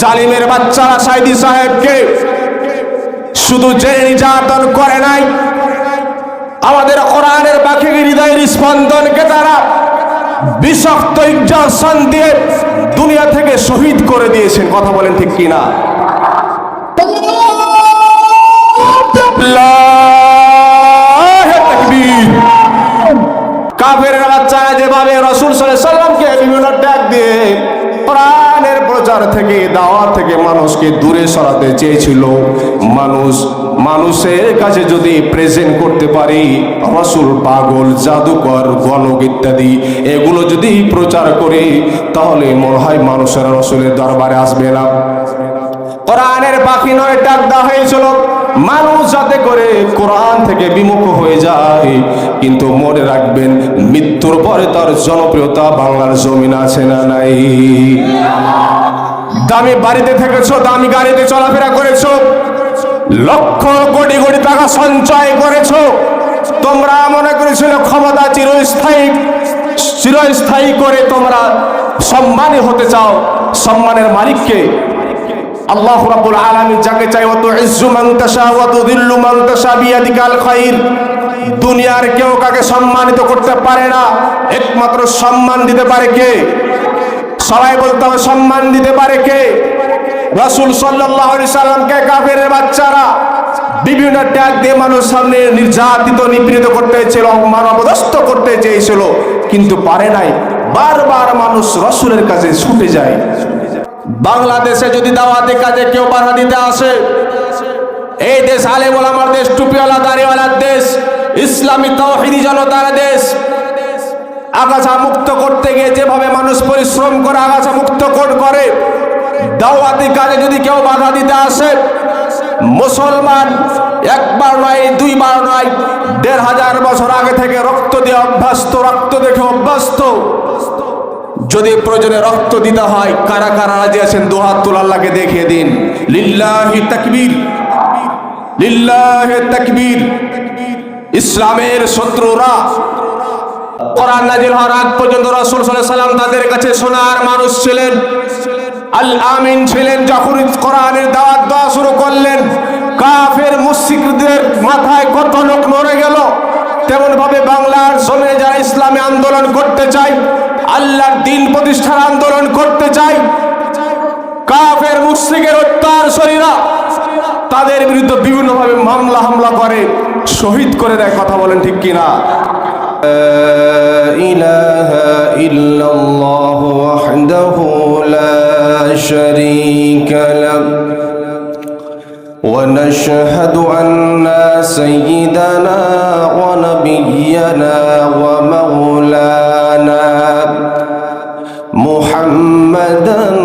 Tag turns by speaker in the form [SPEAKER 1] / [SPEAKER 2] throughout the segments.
[SPEAKER 1] জালিমের বাচ্চারা সাইদি সাহেবকে শুধু জেলে নির্যাতন করে নাই, আমাদের কোরআনের বাকি হৃদয়ের স্পন্দনকে তারা বিষাক্ত ইনজেকশন দিয়ে দুনিয়া থেকে শহীদ করে দিয়েছেন। কথা বলেন ঠিক কিনা? কাফেরের বাচ্চারা যেভাবে রাসূল সাল্লাল্লাহু আলাইহি ওয়াসাল্লামকে বিভিন্ন ডাক দিয়ে কোরআনের প্রচার থেকে, দাওয়াত থেকে মানুষকে দূরে সরাতে চেয়েছিল, মানুষের কাছে যদি প্রেজেন্ট করতে পারি রাসূল পাগল, জাদুকর, গণক ইত্যাদি এগুলো যদি প্রচার করি, তাহলে মনে হয় মানুষেরা রাসূলের দরবারে আসবে না। কোরআনের বাকি নয় ডাক দেওয়া হয়েছিল মানুষ যাতে করে কোরআন থেকে বিমুখ হয়ে যায়। কিন্তু মনে রাখবেন, মৃত্যুর পরে তার জনপ্রিয়তা বাংলার জমিন আছে না নাই? দামি বাড়িতে থেকেছো, দামি গাড়িতে চলাফেরা করেছো, লক্ষ কোটি কোটি টাকা সঞ্চয় করেছো, তোমরা মনে করেছিল ক্ষমতা চিরস্থায়ী করে তোমরা সম্মানী হতে চাও। সম্মানের মালিককে আল্লাহ রাব্বুল আলামিন যাকে চাই ওয়া তুইজ্জু মান তাশা ওয়া তুযিল্লু মান তাশা বিয়াদিকাল খায়র। দুনিয়ার কেউ কাকে সম্মানিত করতে পারে না, একমাত্র সম্মান দিতে পারে কে? সবাই বলতে হবে, সম্মান দিতে পারে কে? রাসূল সাল্লাল্লাহু আলাইহি সাল্লামকে কাফেরের বাচ্চারা বিভিন্ন ট্যাগ দিয়ে মানুষ সামনে নির্যাতিত, নিপীড়িত করতে চেয়েছিল, অপদস্থ করতে চেয়েছিল, কিন্তু পারে নাই। বারবার মানুষ রাসূলের কাছে ছুটে যায়। বাংলাদেশে যদি দাওয়াতের কাজে কেউ বাধা দিতে আসে, এই দেশ আলেম ওলামার দেশ, টুপিওয়ালা দাড়িওয়ালার দেশ, ইসলামী তাওহীদি জনতার দেশ। আগাছা মুক্ত করতে গিয়ে যেভাবে মানুষ পরিশ্রম করে আগাছা মুক্ত করে, দাওয়াতের কাজে যদি কেউ বাধা দিতে আসে, মুসলমান একবার নয়, দুইবার নয়, ১৫০০ বছর আগে থেকে রক্ত দিয়ে অভ্যস্ত, রক্ত দেখে অভ্যস্ত। যদি প্রয়োজনে রক্ত দিতে হয়, কারা কারা রাজি আছেন দু হাত তুলে আল্লাহকে দেখিয়ে দিন। লিল্লাহি তাকবীর, লিল্লাহি তাকবীর। ইসলামের শত্রুরা কোরআন নাজিল হওয়ার আগ পর্যন্ত রাসূল সাল্লাল্লাহু আলাইহি ওয়াসাল্লাম তাদের কাছে সোনার মানুষ ছিলেন, আল আমিন ছিলেন। যখন কোরআনের দাওয়াত দেওয়া শুরু করলেন, কাফের মুশরিকদের মাথায় কত লোক নড়ে গেল। তেমন ভাবে বাংলার জমিনে যারা ইসলামী আন্দোলন করতে চায়, আল্লাহর দ্বীন প্রতিষ্ঠার আন্দোলন করতে চায়, কাফের মুশরিকের অত্যাচারীরা তাদের বিরুদ্ধে বিভিন্ন ভাবে মামলা হামলা করে, শহীদ করে দেয়। কথা বলেন ঠিক কিনা? ইলাহা ইল্লাল্লাহু ওয়াহদাহু লা শারীকা লাহু ওয়া নাশহাদু আন্না সাইয়্যিদানা ওয়া নাবিয়্যানা ওয়া মাওলানা মুহাম্মাদান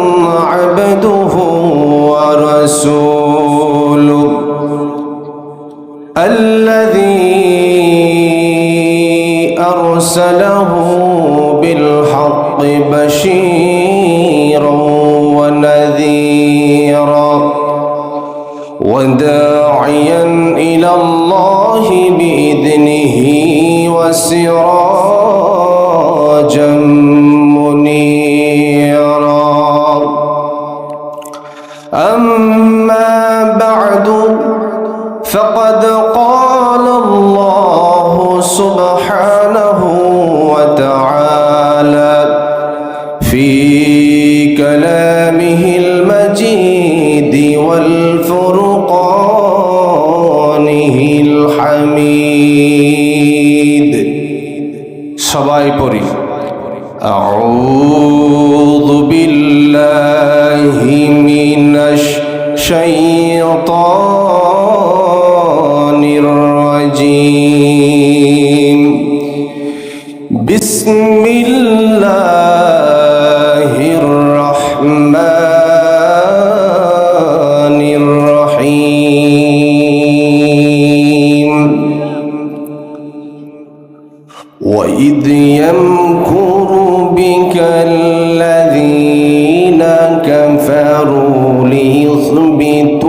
[SPEAKER 1] আবদুহু ওয়া রাসূলুহু আল্লাযী আরসালাহু বিল হাক্কি বাশীরান ওয়া নাযীরা ওয়া দাঈয়ান ইলাল্লাহি বিইذনিহি ওয়া সিরাজাম মুনীরা। আম্মা বা'দু ফাকাদ ক্বালা আল্লাহু সুবহানাহু ওয়া তাআলা ফি কালামিহিল মাজিদ ওয়াল ফুরকানিহিল হামিদ। সবাই পড়ি, আউযু বিল্লাহি মিনাশ শাইতানির রাজীম। বিসমিল্লাহির রহমানির রহিম। وَإِذْ يَمْكُرُ بِكَ الَّذِينَ كَفَرُوا لِيُثْبِتُوكَ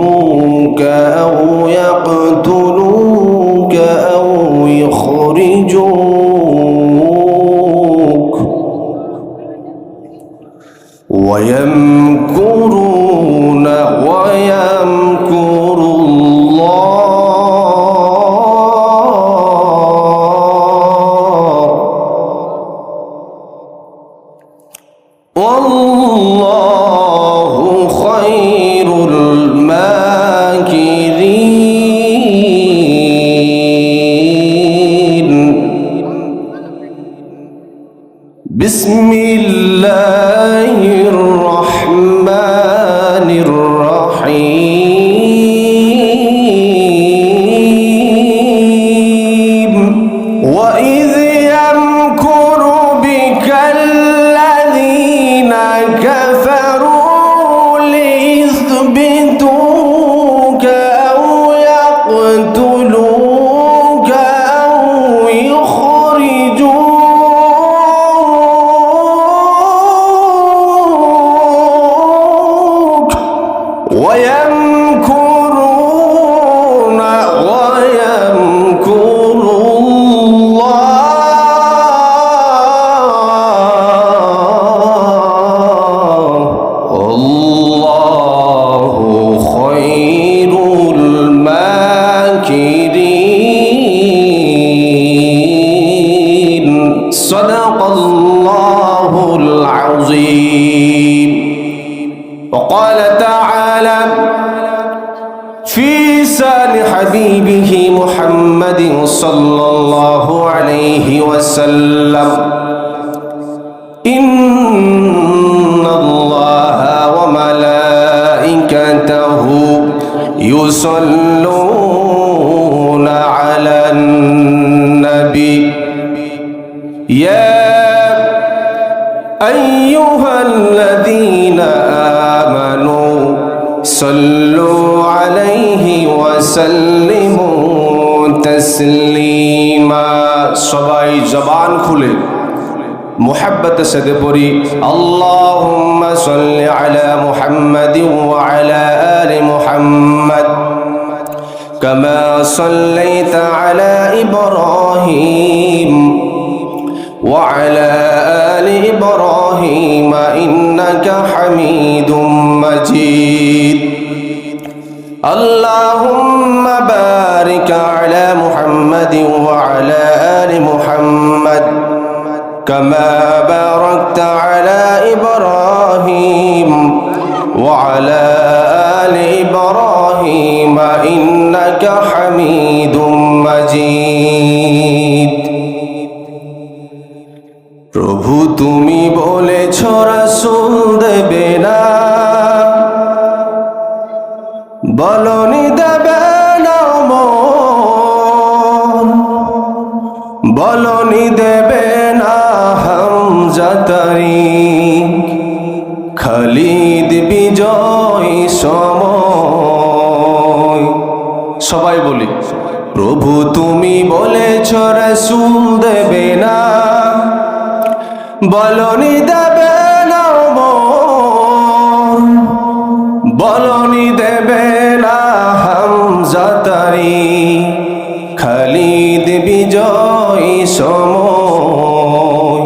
[SPEAKER 1] ويمكرون ويمكر الله والله خير الماكرين صدق الله العظيم. وقال تعالى في شان حبيبه محمد صلى الله عليه وسلم إن الله وملائكته يصلون على النبي يا أيها الذين آمنوا صلوا عليه وسلموا تسليما. সবাই জবান খুলে মুহাব্বতের সাথে পড়ি আল্লাহুম্মা সাল্লি আলা মুহাম্মাদিন ওয়া আলা আলি মুহাম্মাদ কামা সাল্লাইতা আলা ইব্রাহিম ওয়া আলা আলি ইব্রাহিম ইন্নাকা হামিদুম মাজিদ. আল্লাহুম্মা বারিক আলা মুহাম্মাদিন ওয়া আলা আলি মুহাম্মাদ كما باركت على إبراهيم وعلى آل إبراهيم إنك حميد مجيد. প্রভু তুমি বলেছ রাসূল দেবে না, বলনি দেবে না মন, বলনি দেবে না হামজাতারিক, খালিদ বিজয় সময়. সবাই বলি প্রভু তুমি বলেছ রাসূল দেবে না, বলনি দেবে না মন, বলনি দেবে না হামজাতারিক, খালিদ বিজয় সময়.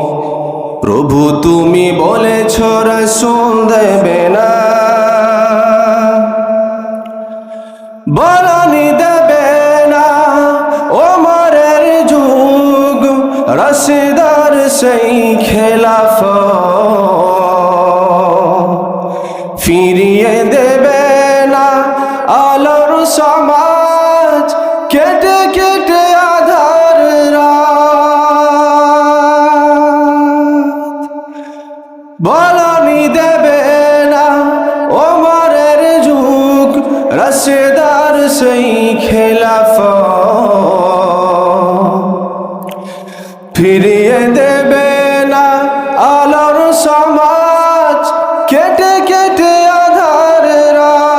[SPEAKER 1] প্রভু তুমি বলেছ রাসূল দেবে না, বলনি দেবে না ওমরের যুগ, রাশিদার সেই খেলাফত, ফিরিয়ে দেবে না আলোর সমাজ, কেটে কেটে আধার রাত, বলনি দেবে না ওমরের যুগ, রাশিদার সেই খেলাফত, ফিরিয়ে দেবে না আলোর সমাজ, কেটে কেটে আধার রাত.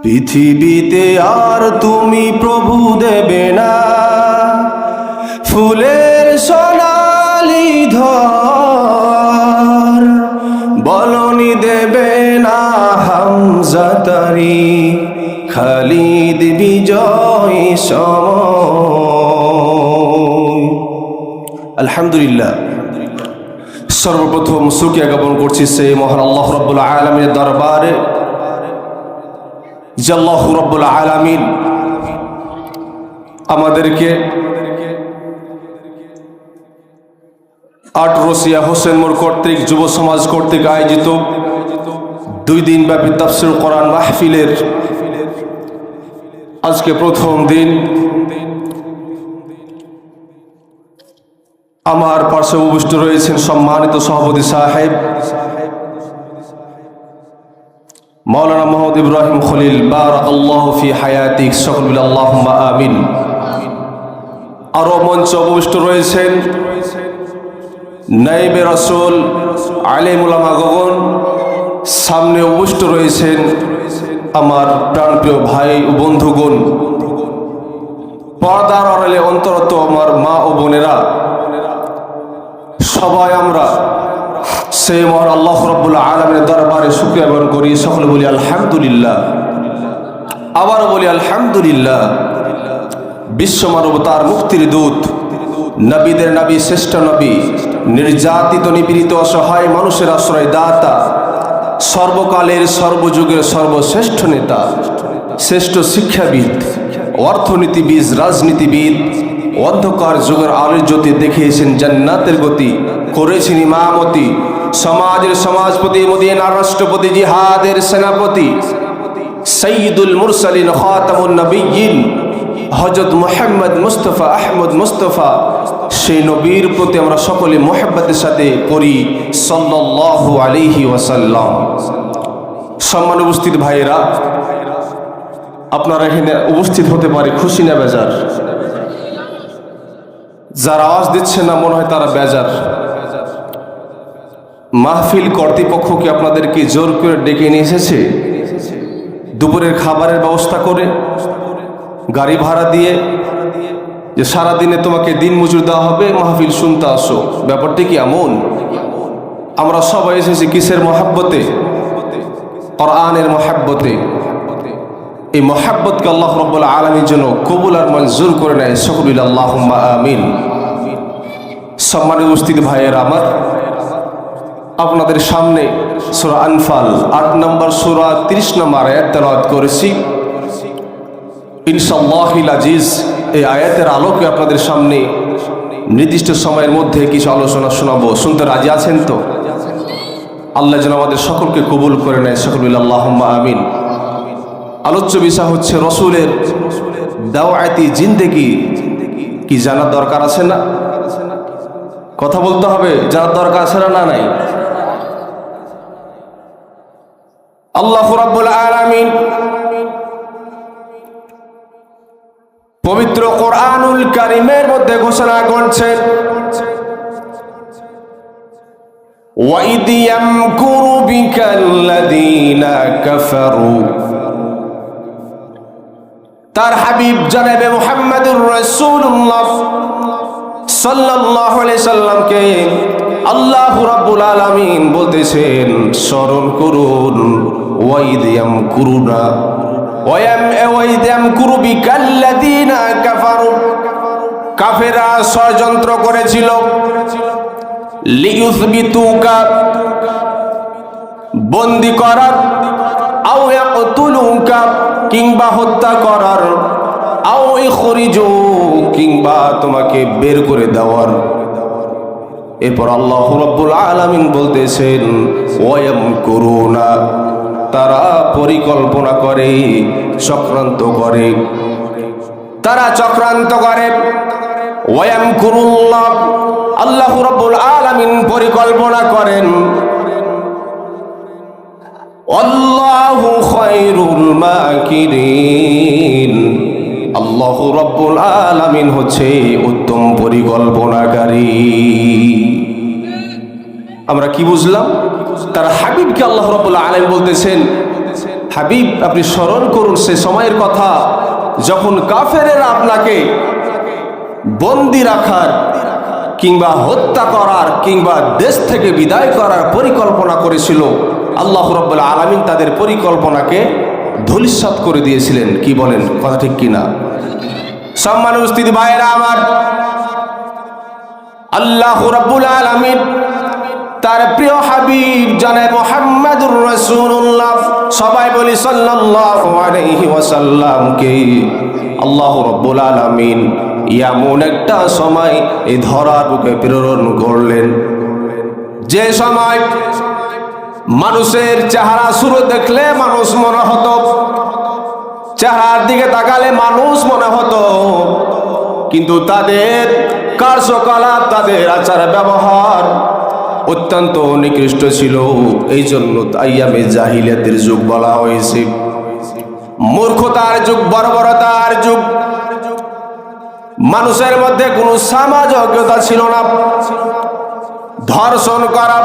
[SPEAKER 1] পৃথিবীতে আর তুমি প্রভু দেবে না ফুলের সোনালি ধর, বলনি দেবে না হামজাতারিক, খালিদ বিজয় সময়. আলহামদুলিল্লাহ, সর্বপ্রথম শুকরিয়া জ্ঞাপন করছি সেই মহান আল্লাহ রাব্বুল আলামিনের দরবারে যে আল্লাহ রাব্বুল আলামিন আমাদেরকে 8 রসিয়া হোসেন মোর কর্তৃক যুব সমাজ কর্তৃক আয়োজিত 2 দিন ব্যাপী তাফসীর কোরআন মাহফিলের আজকে প্রথম দিন আমার পাশে উপস্থিত রয়েছেন সম্মানিত সভাপতি সাহেব মাওলানা মোহাম্মদ ইব্রাহিম খলিল, বারাকাল্লাহু ফি হায়াতিক, সকল বলি আল্লাহুম্মা আমিন. আরো মঞ্চে উপস্থিত রয়েছেন নায়েবে রাসূল, আলেম উলামা গগন, সামনে উপস্থিত রয়েছেন আমার প্রাণপ্রিয় ভাই ও বন্ধুগণ, পর্দার আড়ালে অন্তরত আমার মা ও বোনেরা, সবাই আমরা সেই মহান আল্লাহ রাব্বুল আলামিনের দরবারে শুকরিয়া জ্ঞাপন করি। সকলে বলি আলহামদুলিল্লাহ। আবারও বলি আলহামদুলিল্লাহ। বিশ্ব মানবতার মুক্তির দূত, নবীদের নবী, শ্রেষ্ঠ নবী, নির্যাতিত নিপীড়িত অসহায় মানুষের আশ্রয় দাতা, সর্বকালের সর্বযুগের সর্বশ্রেষ্ঠ নেতা, শ্রেষ্ঠ শিক্ষাবিদ, অর্থনীতিবিদ, রাজনীতিবিদ, অন্ধকার যুগের আলোর জ্যোতি দেখিয়েছেন জান্নাতের গতি, করেছেন ইমামতি, সমাজের সমাজপতি, মদিনার রাষ্ট্রপতি, জিহাদের সেনাপতি, সৈয়দুল মুরসালিন, খাতামুন নবিয়্যিন, হযরত মুহাম্মদ মুস্তাফা আহমদ মুস্তাফা, সেই নবীর প্রতি আমরা সকলে মুহাব্বতের সাথে পড়ি সাল্লাল্লাহু আলাইহি ওয়াসাল্লাম। সম্মানিত উপস্থিত ভাইয়েরা, আপনারা এখানে উপস্থিত হতে পারে খুশি না বেজার? যারা আওয়াজ দিচ্ছে না মনে হয় তারা বেজার। মাহফিল কর্তৃপক্ষ কি আপনাদেরকে জোর করে ডেকে নিয়ে এসেছে? দুপুরের খাবারের ব্যবস্থা করে, গাড়ি ভাড়া দিয়ে, যে সারাদিনে তোমাকে দিন মজুর দেওয়া হবে, মাহফিল শুনতে আসো, ব্যাপারটি কি এমন? আমরা সবাই এসেছি কিসের মহাব্বতে? কোরআনের মহাব্বতে। এই মহাব্বতকে আল্লাহ রাব্বুল আলামিন যেন কবুল আর মঞ্জুর করে নেয়। সকলে আল্লাহুম্মা আমিন। সম্মানিত উপস্থিত ভাইয়েরা আমার, আপনাদের সামনে সূরা আনফাল 8 নম্বর সূরা 30 নম্বর আয়াত তেলাওয়াত করেছি। ইনশাআল্লাহিল আজিজ এই আয়াতের আলোকে আপনাদের সামনে নির্দিষ্ট সময়ের মধ্যে কিছু আলোচনা শোনাবো। শুনতে রাজি আছেন তো? আল্লাহ যেন আমাদের সকলকে কবুল করে নেয়। সকলে আল্লাহুম্মা আমিন। আলোচ্য বিষয় হচ্ছে রসুলের দাওয়াতি জিন্দেগি। কি জানার দরকার আছে না? কথা বলতে হবে, জানার দরকার আছে না? নাই? আল্লাহ রাব্বুল আলামিন পবিত্র কোরআনুল কারীমের মধ্যে ঘোষণা করছেন, وَإِذْ يَمْكُرُ بِكَ الَّذِينَ كَفَرُوا। তার হাবিব জনাবে মুহাম্মদুর রাসূলুল্লাহ সাল্লাল্লাহু আলাইহি সাল্লামকে আল্লাহ রাব্বুল আলামিন বলতেছেন, স্মরণ করুন, ওয়াইদ ইয়ামকুরুনা ওয়াইদ ইয়ামকুরু বিকাল্লাযীনা কাফারু। কাফেররা ষড়যন্ত্র করেছিল লিইউসবিতুকা, বন্দী করার, আও ইয়াকতুলুকা, কিংবা হত্যা করার, আও ইখরিজু, কিংবা তোমাকে বের করে দেওয়ার। এরপর আল্লাহ রাব্বুল আলামিন বলতেছেন, ওয়ায়ামকুরুনা, তারা পরিকল্পনা করে, চক্রান্ত করে, তারা চক্রান্ত করে। ওয়ায়ামকুরুল্লাহ, আল্লাহ রাব্বুল আলামিন পরিকল্পনা করেন। আল্লাহু খায়রুল মাকিরিন, আল্লাহ রাব্বুল আলামিন হচ্ছে উত্তম পরিকল্পনাকারী। আমরা কি বুঝলাম? তার হাবিবকে আল্লাহ রাব্বুল আলামিন বলতেছেন, হাবিব আপনি স্মরণ করুন সে সময়ের কথা যখন কাফেরেরা আপনাকে বন্দী রাখার, কিংবা হত্যা করার, কিংবা দেশ থেকে বিদায় করার পরিকল্পনা করেছিল। আল্লাহ রাব্বুল আলামিন তাদের পরিকল্পনাকে ধূলিসাৎ করে দিয়েছিলেন। কি বলেন, কথা ঠিক কিনা? সম্মানিত উপস্থিতি ভাইয়েরা আমার, আল্লাহ রাব্বুল আলামিন তার প্রিয় হাবিব জনাবে মুহাম্মদুর রাসূলুল্লাহ, সবাই বলি সাল্লাল্লাহু আলাইহি ওয়াসাল্লামকে আল্লাহ রাব্বুল আলামিন এমন একটা সময় এই ধরার বুকে প্রেরণ করলেন, যে সময় মানুষের চেহারা শুরু দেখলে মানুষ মনে হতো, চেহারার দিকে তাকালে মানুষ মনে হতো, কিন্তু তাদের কার্যকলাপ, তাদের আচার ব্যবহার অত্যন্ত নিকৃষ্ট ছিল। এই জন্য আইয়ামে জাহিলিয়াতের যুগ বলা হয়েছে, মূর্খতার যুগ, বর্বরতার যুগ। মানুষের মধ্যে কোনো সামাজিকতা ছিল না। ধর্ষণ করা,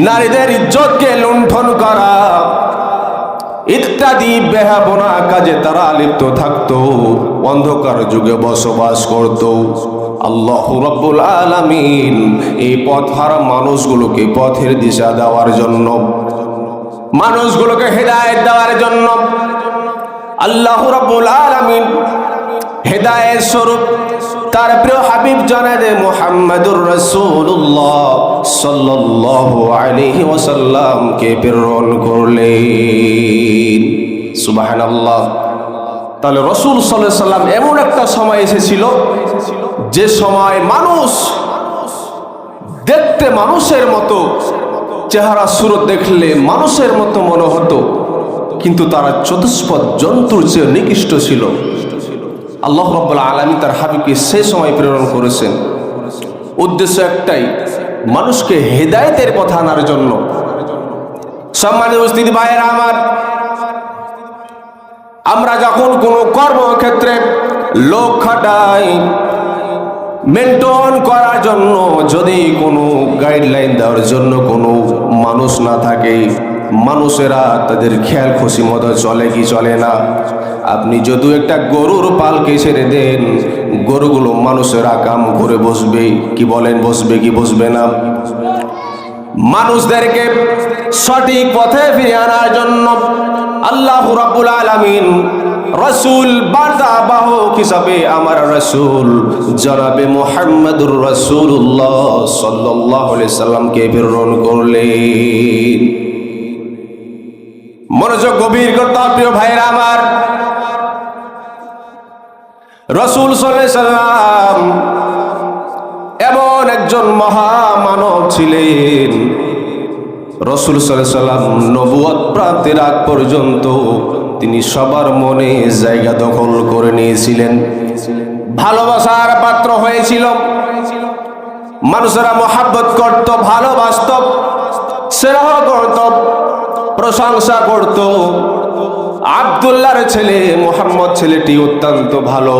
[SPEAKER 1] নারীদের ইজ্জতকে লুণ্ঠন করা ইত্যাদি বেহাপনা কাজে তারা লিপ্ত থাকতো, অন্ধকার যুগে বসবাস করত। আল্লাহ রাব্বুল আলামিন এই পথহারা মানুষগুলোকে পথের দিশা দেওয়ার জন্য, মানুষগুলোকে হেদায়েত দেওয়ার জন্য আল্লাহ রাব্বুল আলামিন হেদায়েত স্বরূপ তার প্রিয় হাবিব জনাবে মুহাম্মদুর রাসূলুল্লাহ সাল্লাল্লাহু আলাইহি ওয়াসাল্লামকে প্রেরণ করলেন। সুবহানাল্লাহ। তাহলে রাসূল সাল্লাল্লাহু আলাইহি ওয়াসাল্লাম এমন একটা সময় এসেছিল যে সময় মানুষ দেখতে মানুষের মতো, চেহারা সুরত দেখলে মানুষের মতো মনে হতো, কিন্তু তারা চতুষ্পদ জন্তুর চেয়ে নিকৃষ্ট ছিল। আল্লাহ রাব্বুল আলামিন তার হাবিবকে সেই সময় প্রেরণ করেছেন, উদ্দেশ্য একটাই, মানুষকে হেদায়েতের পথে আনার জন্য। সম্মানিত উপস্থিতি ভাইয়েরা আমার, আমরা যখন কোনো কর্মক্ষেত্রে লোক খাটাই মেনটেন করার জন্য, যদি কোনো গাইডলাইন দেওয়ার জন্য কোনো মানুষ না থাকে, মানুষেরা তাদের খেয়াল খুশি মতো চলে কি চলে না। আপনি যদি একটা গরুর পালকে ছেড়ে দেন, গরুগুলো মানুষেরা কাম করে বসবে, কি বলেন, বসবে কি বসবে না? মানুষদেরকে সঠিক পথে ফিরে আনার জন্য আল্লাহ রাব্বুল আলামিন রাসূল বার্তাবাহক হিসাবে আমার রাসূল জনাবে মুহাম্মদুর রাসূলুল্লাহ সাল্লাল্লাহু আলাইহি সাল্লামকে প্রেরণ করলেন। মনোযোগ গভীর করতে হবে প্রিয় ভাইয়েরা আমার। রাসূল সাল্লাল্লাহু আলাইহি সাল্লাম এমন একজন মহামানব ছিলেন। রাসূল সাল্লাল্লাহু আলাইহি সাল্লাম নবুয়ত প্রাপ্তির আগ পর্যন্ত তিনি সবার মনে জায়গা দখল করে নিয়েছিলেন, ভালোবাসার পাত্র হয়েছিল। মানুষেরা মহাব্বত করত, ভালোবাসত, স্নেহ করত, প্রশংসা করত। আব্দুল্লাহর ছেলে মুহাম্মদ ছেলেটি অত্যন্ত ভালো,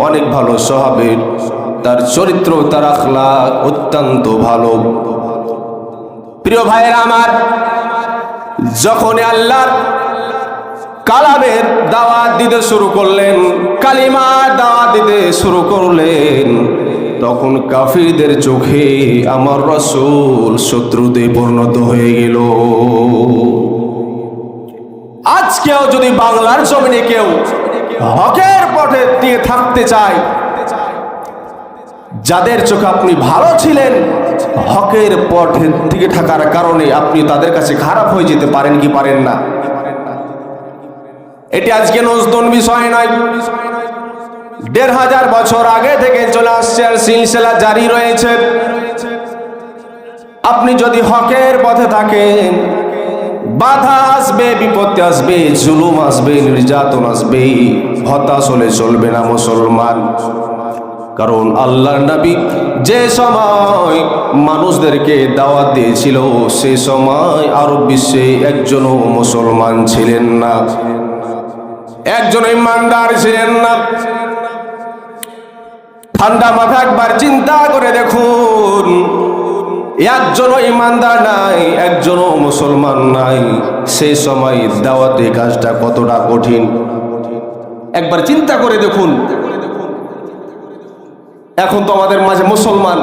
[SPEAKER 1] অনেক ভালো স্বভাবের, তার চরিত্র, তার আখলাক অত্যন্ত ভালো। প্রিয় ভাইয়েরা আমার, যখন আল্লাহর কালামের দাওয়াত দিতে শুরু করলেন, কালিমার দাওয়াত দিতে শুরু করলেন, তখন কাফিরদের চোখে আমার রাসূল শত্রুতে পরিণত হয়ে গেল। আজকেও যদি বাংলার জমিনে কেউ হকের পথে দিয়ে থাকতে চায়, যাদের চোখে আপনি ভালো ছিলেন, হকের পথে টিকে থাকার কারণে আপনি তাদের কাছে খারাপ হয়ে যেতে পারেন কি পারেন না? এটি আজকে নতুন বিষয় নয়, ১৫০০ বছর আগে থেকে চলে আসছে, আর সিলসিলা জারি রয়েছে। আপনি যদি হকের পথে থাকেন, বাধা আসবে, বিপত্তি আসবে, জুলুম আসবে, নির্যাতন আসবে, হতাশ হলে চলবে না মুসলমান। কারণ আল্লাহর নবী যে সময় মানুষদেরকে দাওয়াত দিয়েছিল, সে সময় আরব বিশ্বে একজনও মুসলমান ছিলেন না, একজন ইমানদার ছিলেন না। ঠান্ডা মাথা একবার চিন্তা করে দেখুন, একজনও ইমানদার নাই, একজনও মুসলমান নাই, সেই সময় দাওয়াতে কাজটা কতটা কঠিন একবার চিন্তা করে দেখুন। এখন তো আমাদের মাঝে মুসলমান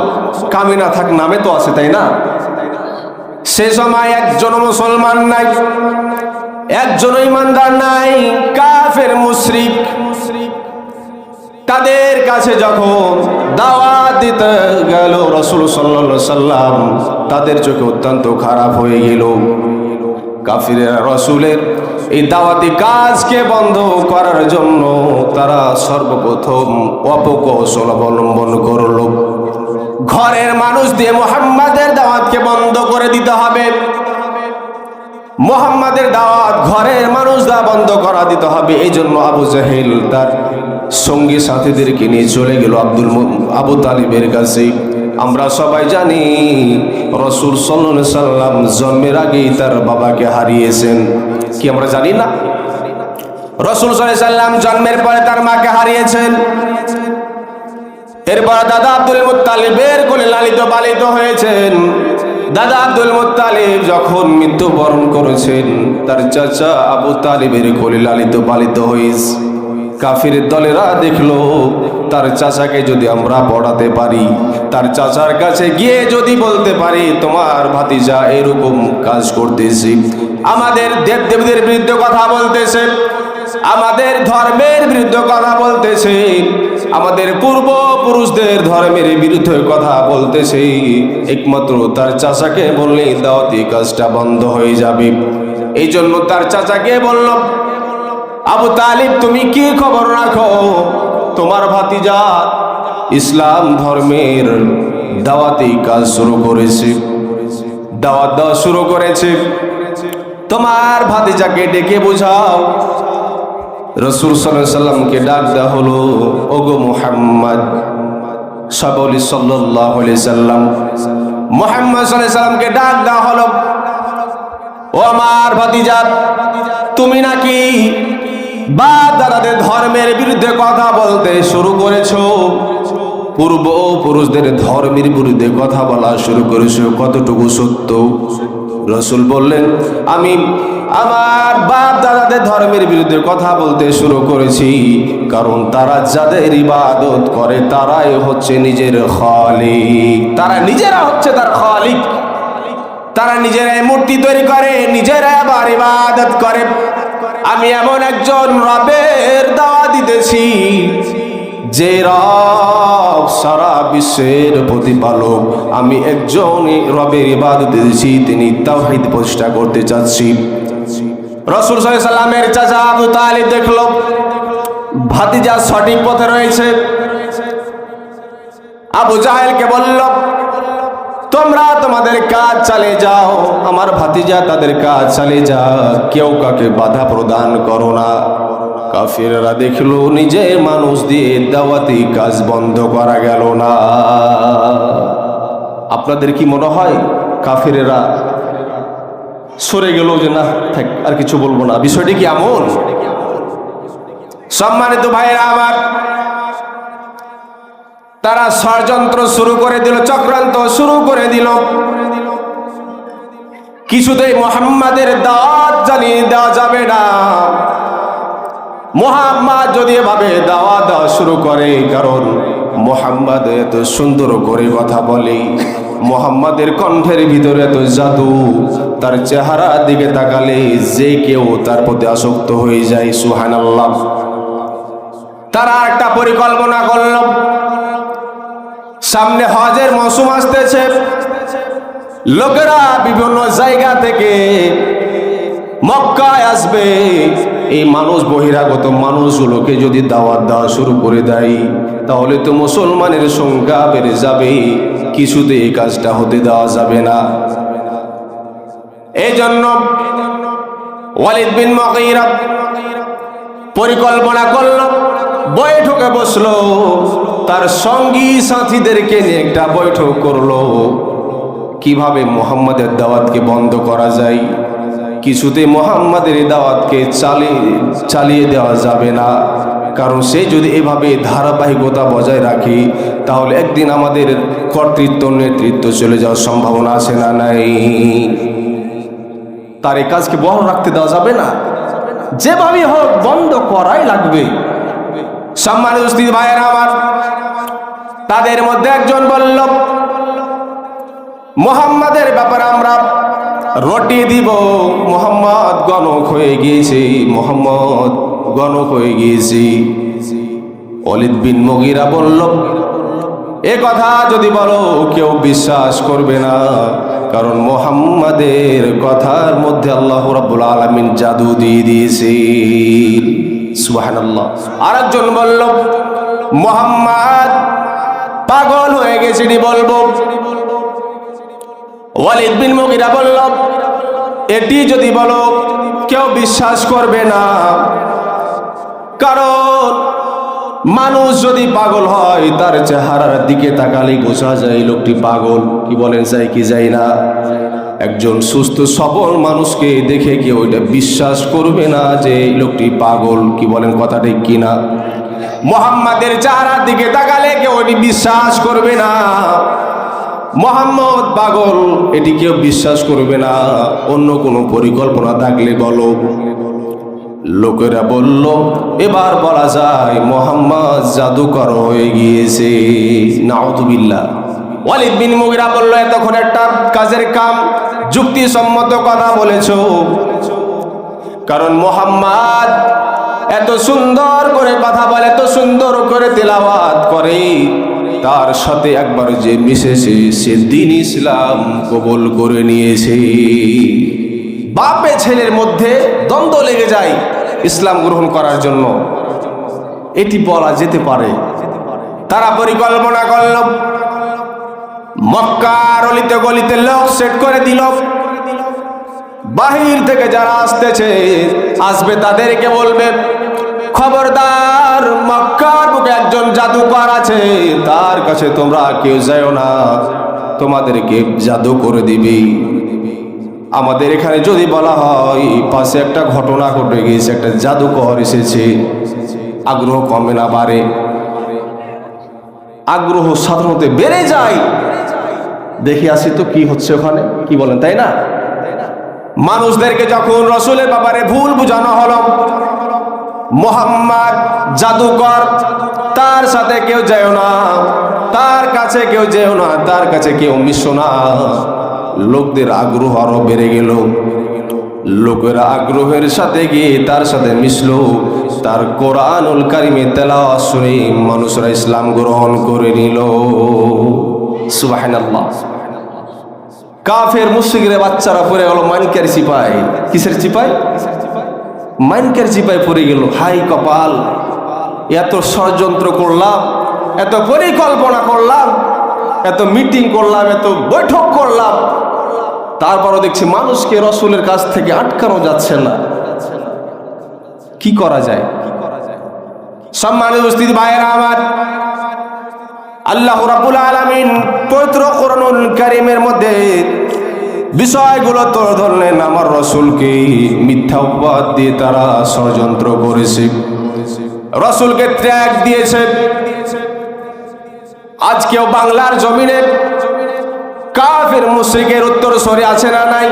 [SPEAKER 1] কামিনা থাক নামে তো আছে, তাই না? সে সময় একজনও মুসলমান নাই, একজনও ইমানদার নাই, কাফের মুশরিক। তাদের কাছে যখন দাওয়াত দিতে গেল রাসূল সাল্লাল্লাহু আলাইহি সাল্লাম, তাদের চোখে অত্যন্ত খারাপ হয়ে গেল। কাফিররা রাসূলের এই দাওয়াতি কাজকে বন্ধ করার জন্য তারা সর্বপ্রথম অপকৌশল অবলম্বন করল। ঘরের মানুষ দিয়ে মুহাম্মাদের দাওয়াতকে বন্ধ করে দিতে হবে, মুহাম্মাদের দাওয়াত ঘরের মানুষ দ্বারা বন্ধ করা দিতে হবে। এই জন্য আবু জাহেল তার সঙ্গী সাথীদেরকে নিয়ে চলে গেল আবু তালিবের কাছে। আমরা সবাই জানি রাসূল সাল্লাল্লাহু আলাইহি সাল্লাম জন্মের আগেই তার বাবাকে হারিয়েছেন, কি আমরা জানি না? রাসূল সাল্লাল্লাহু আলাইহি সাল্লাম জন্মের পরে তার মাকে হারিয়েছেন। এরপর দাদা আব্দুল মুত্তালিবের কোলে লালিত পালিত হয়েছেন। দাদা আব্দুল মুত্তালিব যখন মৃত্যুবরণ করেছেন, তার চাচা আবু তালিবের কোলে লালিত পালিত হয়েছে। কাফিরের দলেরা দেখলো তার চাচাকে যদি আমরা পড়াতে পারি, তার চাচার কাছে গিয়ে যদি বলতে পারি তোমার ভাতিজা এরকম কাজ করতেছে, আমাদের দেবদেবীদের বিরুদ্ধে কথা বলতেছে, আমাদের ধর্মের বিরুদ্ধে কথা বলতেছে, আমাদের পূর্বপুরুষদের ধর্মের বিরুদ্ধে কথা বলতেছে, একমাত্র তার চাচাকে বললে দাওয়াতি কাজটা বন্ধ হয়ে যাবে। এই জন্য তার চাচাকে বলল, আবু তালিব তুমি কি খবর রাখো, তোমার ভাতিজা ইসলাম ধর্মের দাওয়াতি কাজ শুরু করেছে, দাওয়াত দেওয়া শুরু করেছে, তোমার ভাতিজাকে ডেকে বোঝাও। রাসূল সাল্লাল্লাহু আলাইহি সাল্লামকে ডাক দেওয়া হলো, ওগো মুহাম্মদ সাল্লাল্লাহু আলাইহি সাল্লাম, মুহাম্মদ সাল্লাল্লাহু আলাইহি সাল্লামকে ডাক দেওয়া হলো, ও আমার ভাতিজা তুমি নাকি বাপ দাদাদের ধর্মের বিরুদ্ধে কথা বলতে শুরু করেছো, পূর্বপুরুষদের ধর্মের বিরুদ্ধে কথা বলা শুরু করেছো, কতটুকু সত্য? রাসূল বললেন, আমি আমার বাপ দাদাদের ধর্মের বিরুদ্ধে কথা বলতে শুরু করেছি, কারণ তারা যাদের ইবাদত করে তারাই হচ্ছে নিজের খালিক, তারা নিজেরা হচ্ছে তার খালিক, তারা নিজেরাই মূর্তি তৈরি করে, নিজেরাই আবার ইবাদত করে। আমি এমন একজন রবের দাওয়াত দিতেছি যে রব সারা বিশ্বের প্রতিপালক, আমি একজন রবের ইবাদত দিতেছি, তিনি তাওহীদ প্রতিষ্ঠা করতে চাচ্ছি। রাসূল সাল্লাল্লাহু আলাইহি সাল্লামের চাচা আবু তালিব দেখলো ভাতিজা সঠিক পথে রয়েছে, আবু জাহেলকে বলল, তোমরা তোমাদের কাজ চালিয়ে যাও, আমার ভাতিজা তাদের কাজ চালিয়ে যা, কেউ কাকে বাধা প্রদান করো না। কাফিররা দেখলো নিজের মানুষ দিয়ে দাওয়াতি কাজ বন্ধ করা গেল না। আপনাদের কি মনে হয় কাফিরেরা সরে গেল যে না থাক আর কিছু বলবো না, বিষয়টি কি এমন? সম্মানিত ভাইরা আমার, তারা ষড়যন্ত্র শুরু করে দিল, চক্রান্ত শুরু করে দিল, কিছুতেই মুহাম্মাদের দাওয়াত জ্বালিয়ে দেওয়া যাবে না। মুহাম্মদ যদি এভাবে দাওয়াত দেওয়া শুরু করে, কারণ মুহাম্মদ এত সুন্দর করে কথা বলে, মুহাম্মাদের কণ্ঠের ভিতরে এত জাদু, তার চেহারার দিকে তাকালে যে কেউ তার প্রতি আসক্ত হয়ে যায়। সুবহানাল্লাহ। তারা একটা পরিকল্পনা করল, সামনে হজের মৌসুম আসতেছে, লোকেরা বিভিন্ন জায়গা থেকে মক্কায় আসবে, এই মানুষ বহিরাগত মানুষগুলোকে যদি দাওয়াত দেওয়া শুরু করে দেয় তাহলে তো মুসলমানের সংখ্যা বেড়ে যাবে, কিছুতে এই কাজটা হতে দেওয়া যাবে না। এই জন্য ওয়ালিদ বিন মুগীরা পরিকল্পনা করল, বৈঠকে বসলো, তার সঙ্গী সাথীদেরকে নিয়ে একটা বৈঠক করলো, কিভাবে মুহাম্মাদের দাওয়াতকে বন্ধ করা যায়, কিছুতে মুহাম্মাদের দাওয়াতকে চালিয়ে দেওয়া যাবে না, কারণ সে যদি এভাবে ধারাবাহিকতা বজায় রাখে তাহলে একদিন আমাদের কর্তৃত্ব নেতৃত্ব চলে যাওয়ার সম্ভাবনা আছে না নাই? তার এই কাজকে বহাল রাখতে দেওয়া যাবে না, যেভাবে হোক বন্ধ করাই লাগবে। সম্মানিত উপস্থিতি ভাইয়েরা আমার, তাদের মধ্যে একজন বলল, মুহাম্মাদের ব্যাপারে আমরা রটি দিব, মুহাম্মদ গণক হয়ে গিয়েছে, মুহাম্মদ গণক হয়ে গিয়েছে। ওয়ালিদ বিন মুগীরা বলল, এ কথা যদি বলো কেউ বিশ্বাস করবে না, কারণ মুহাম্মাদের কথার মধ্যে আল্লাহ রাব্বুল আলামিন জাদু দিয়ে দিয়েছে। সুবহানাল্লাহ। আরেকজন বলল, মুহাম্মদ পাগল হয়ে গেছে বলবো। ওয়ালিদ বিন মুগীরা বলল, এটি যদি বলো কেউ বিশ্বাস করবে না, কারণ মানুষ যদি পাগল হয় তার চেহারার দিকে তাকালে বোঝা যায় লোকটি পাগল। কি বলেন, চাই কি যাই না? একজন সুস্থ সবল মানুষকে দেখে কেউ এটা বিশ্বাস করবে না যে লোকটি পাগল। কি বলেন, কথা ঠিক কিনা? মুহাম্মাদের চেহারার দিকে তাকালে কেউ এটি বিশ্বাস করবে না, মুহাম্মদ পাগল, এটি কেউ বিশ্বাস করবে না। অন্য কোনো পরিকল্পনা থাকলে বলো। লোকেরা বলল, এবার বলা যায় মুহাম্মদ জাদুকর হয়ে গিয়েছে। নাউযুবিল্লাহ। ওয়ালিদ বিন মুগিরা বলল, এতক্ষণ একটা কাজের কাম যুক্তিসম্মত কথা বলেছো, কারণ মুহাম্মদ এত সুন্দর করে কথা বলে, এত সুন্দর করে তেলাওয়াত করে, তার সাথে একবার যে মিশেছে সে দ্বীন ইসলাম কবুল করে নিয়েছে। বাপে ছেলের মধ্যে দ্বন্দ্ব লেগে যায় ইসলাম গ্রহণ করার জন্য, এটি বলা যেতে পারে। তারা পরিকল্পনা করল, মক্কার অলিতে গলিতে লোক সেট করে দিল, বাহির থেকে যারা আসবে তাদেরকে বলবে, খবরদার মক্কার বুকে একজন জাদুকর আছে, তার কাছে তোমরা কেউ যাও না, তোমাদেরকে জাদু করে দিবে। আমাদের এখানে যদি বলা হয় পাশে একটা ঘটনা ঘটে গিয়েছে, একটা জাদুকর এসেছে, আগ্রহ কমে না বাড়ে? আগ্রহ সাধারণত বেড়ে যায়। দেখে আসি তো কি হচ্ছে ওখানে, কি বলেন, তাই না? মানুষদেরকে যখন রসুলের ব্যাপারে ভুল বুঝানো হলো, মুহাম্মদ জাদুকর, তার সাথে কেউ যেও না, তার কাছে কেউ যেও না, তার কাছে কেউ মিশো না, লোকদের আগ্রহ আরো বেড়ে গেল। লোকেরা আগ্রহের সাথে গিয়ে তার সাথে মিশলো, তার কোরআনুল কারিমে তেলাওয়াত শুনে মানুষরা ইসলাম গ্রহণ করে নিল। সুবহানাল্লাহ। কাফের মুশরিকরা বাচ্চারা পড়ে গেল মাইনকার চিপায়। কিসের চিপায়? মাইনকার চিপায় পড়ে গেল। হাই কপাল, এত ষড়যন্ত্র করলাম, এত পরিকল্পনা করলাম, এত মিটিং করলাম, এত বৈঠক করলাম, তারপরও দেখছি মানুষকে রসুলের কাছ থেকে আটকানো যাচ্ছে না। কি করা যায়? সম্মানিত উপস্থিতি ভাইয়েরা আমার, আল্লাহ রাব্বুল আলামিন পবিত্র কোরআনুল কারীমের মধ্যে বিষয়গুলো তুলে ধরলেন। আমার রসুলকে মিথ্যা অপবাদ দিয়ে তারা ষড়যন্ত্র করেছে, রসুলকে ত্যাগ দিয়েছে। আজকেও বাংলার জমিনে কাফের মুশরিকের উত্তরসূরি আছে না নাই?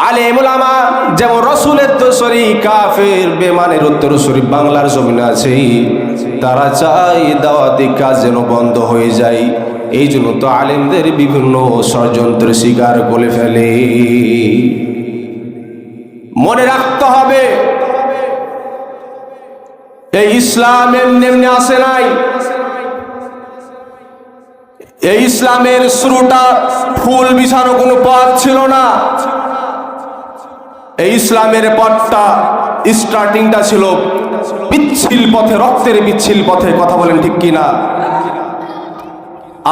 [SPEAKER 1] আলেম উলামা যেমন রসুলের উত্তরসূরি, কাফের বেঈমানের উত্তরসূরি বাংলার জমিনে আছে। তারা চায় দাওয়াতি কাজ যেন বন্ধ হয়ে যায়, এই জন্য তো আলেমদের বিভিন্ন ষড়যন্ত্রের শিকার করে ফেলে। মনে রাখতে হবে, এই ইসলাম এমনি এমনি আসে নাই। এই ইসলামের শুরুটা ফুল বিছানো কোনো পথ ছিল না। এই ইসলামের পথটা, স্টার্টিংটা ছিল পিচ্ছিল পথে, রক্তের পিচ্ছিল পথে। কথা বলেন ঠিক কিনা?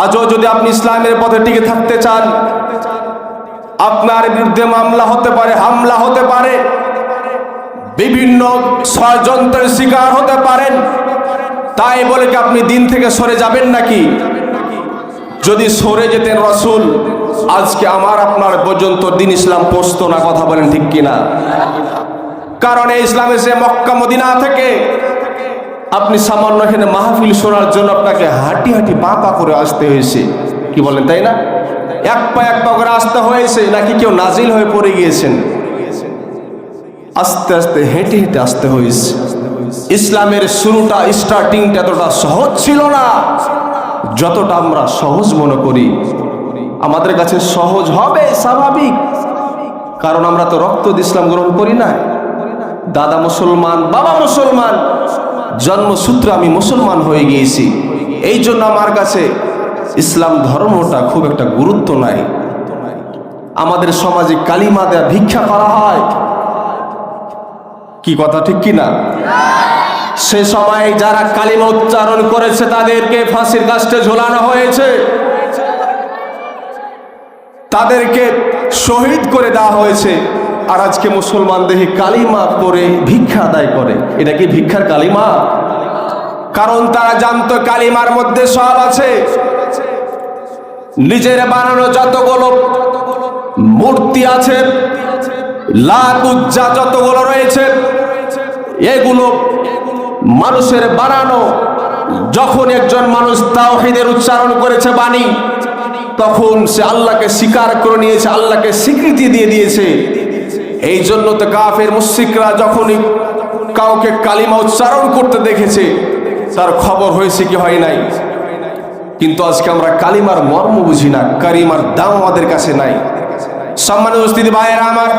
[SPEAKER 1] আজও যদি আপনি ইসলামের পথে টিকে থাকতে চান, আপনার বিরুদ্ধে মামলা হতে পারে, হামলা হতে পারে, বিভিন্ন ষড়যন্ত্রের শিকার হতে পারেন। তাই বলে কি আপনি দিন থেকে সরে যাবেন নাকি? যদি সরে যেতেন রসুল, আজকে আমার আপনার পর্যন্ত দিন ইসলাম পৌঁছতো না। কথা বলেন ঠিক কিনা? কারণ এই ইসলাম এসে মক্কা মদিনা থেকে আপনি সামান্য এখানে মাহফিল শোনার জন্য আপনাকে হাঁটি হাঁটি পা পা করে আসতে হয়েছে। কি বলেন, তাই না? এক পা করে আসতে হয়েছে, নাকি কেউ নাজিল হয়ে পড়ে গিয়েছেন? আস্তে আস্তে হেঁটে হেঁটে আসতে হয়েছে। ইসলামের শুরুটা, স্টার্টিংটা এতটা সহজ ছিল না যতটা আমরা সহজ মনে করি। আমাদের কাছে সহজ হবে স্বাভাবিক, কারণ আমরা তো রক্ত দিয়ে ইসলাম গ্রহণ করি না। দাদা মুসলমান, বাবা মুসলমান, জন্মসূত্রে আমি মুসলমান হয়ে গিয়েছি। এই জন্য আমার কাছে ইসলাম ধর্মটা খুব একটা গুরুত্ব নাই। আমাদের সমাজে কালিমা দেয়া ভিক্ষা করা হয়। কি কথা ঠিক কিনা? সে সময় যারা কালিমা উচ্চারণ করেছে তাদেরকে ফাঁসির কাস্টে ঝোলানো হয়েছে, তাদেরকে শহীদ করে দেওয়া হয়েছে। আর আজকে মুসলমান দেখি কালিমা পড়ে ভিক্ষা আদায় করে। এটা কি ভিক্ষার কালিমা? কারণ তারা জানতো কালিমার মধ্যে সব আছে। নিজের বানানো যতগুলো মূর্তি আছে, লাত উজ্জা যতগুলো রয়েছে, এগুলো মানুষের বানানো। যখন একজন মানুষ তাওহীদের উচ্চারণ করেছে বাণী, তখন সে আল্লাহকে স্বীকার করে নিয়েছে, আল্লাহকে স্বীকৃতি দিয়ে দিয়েছে। এই জন্য তো কাফের মুশরিকরা যখনই কাউকে কালিমা উচ্চারণ করতে দেখেছে তার খবর হয়েছে কি হয় নাই। কিন্তু আজকে আমরা কালিমার মর্ম বুঝি না, কালিমার দাম আমাদের কাছে নাই। সম্মানিত উপস্থিতি ভাইয়েরা আমার,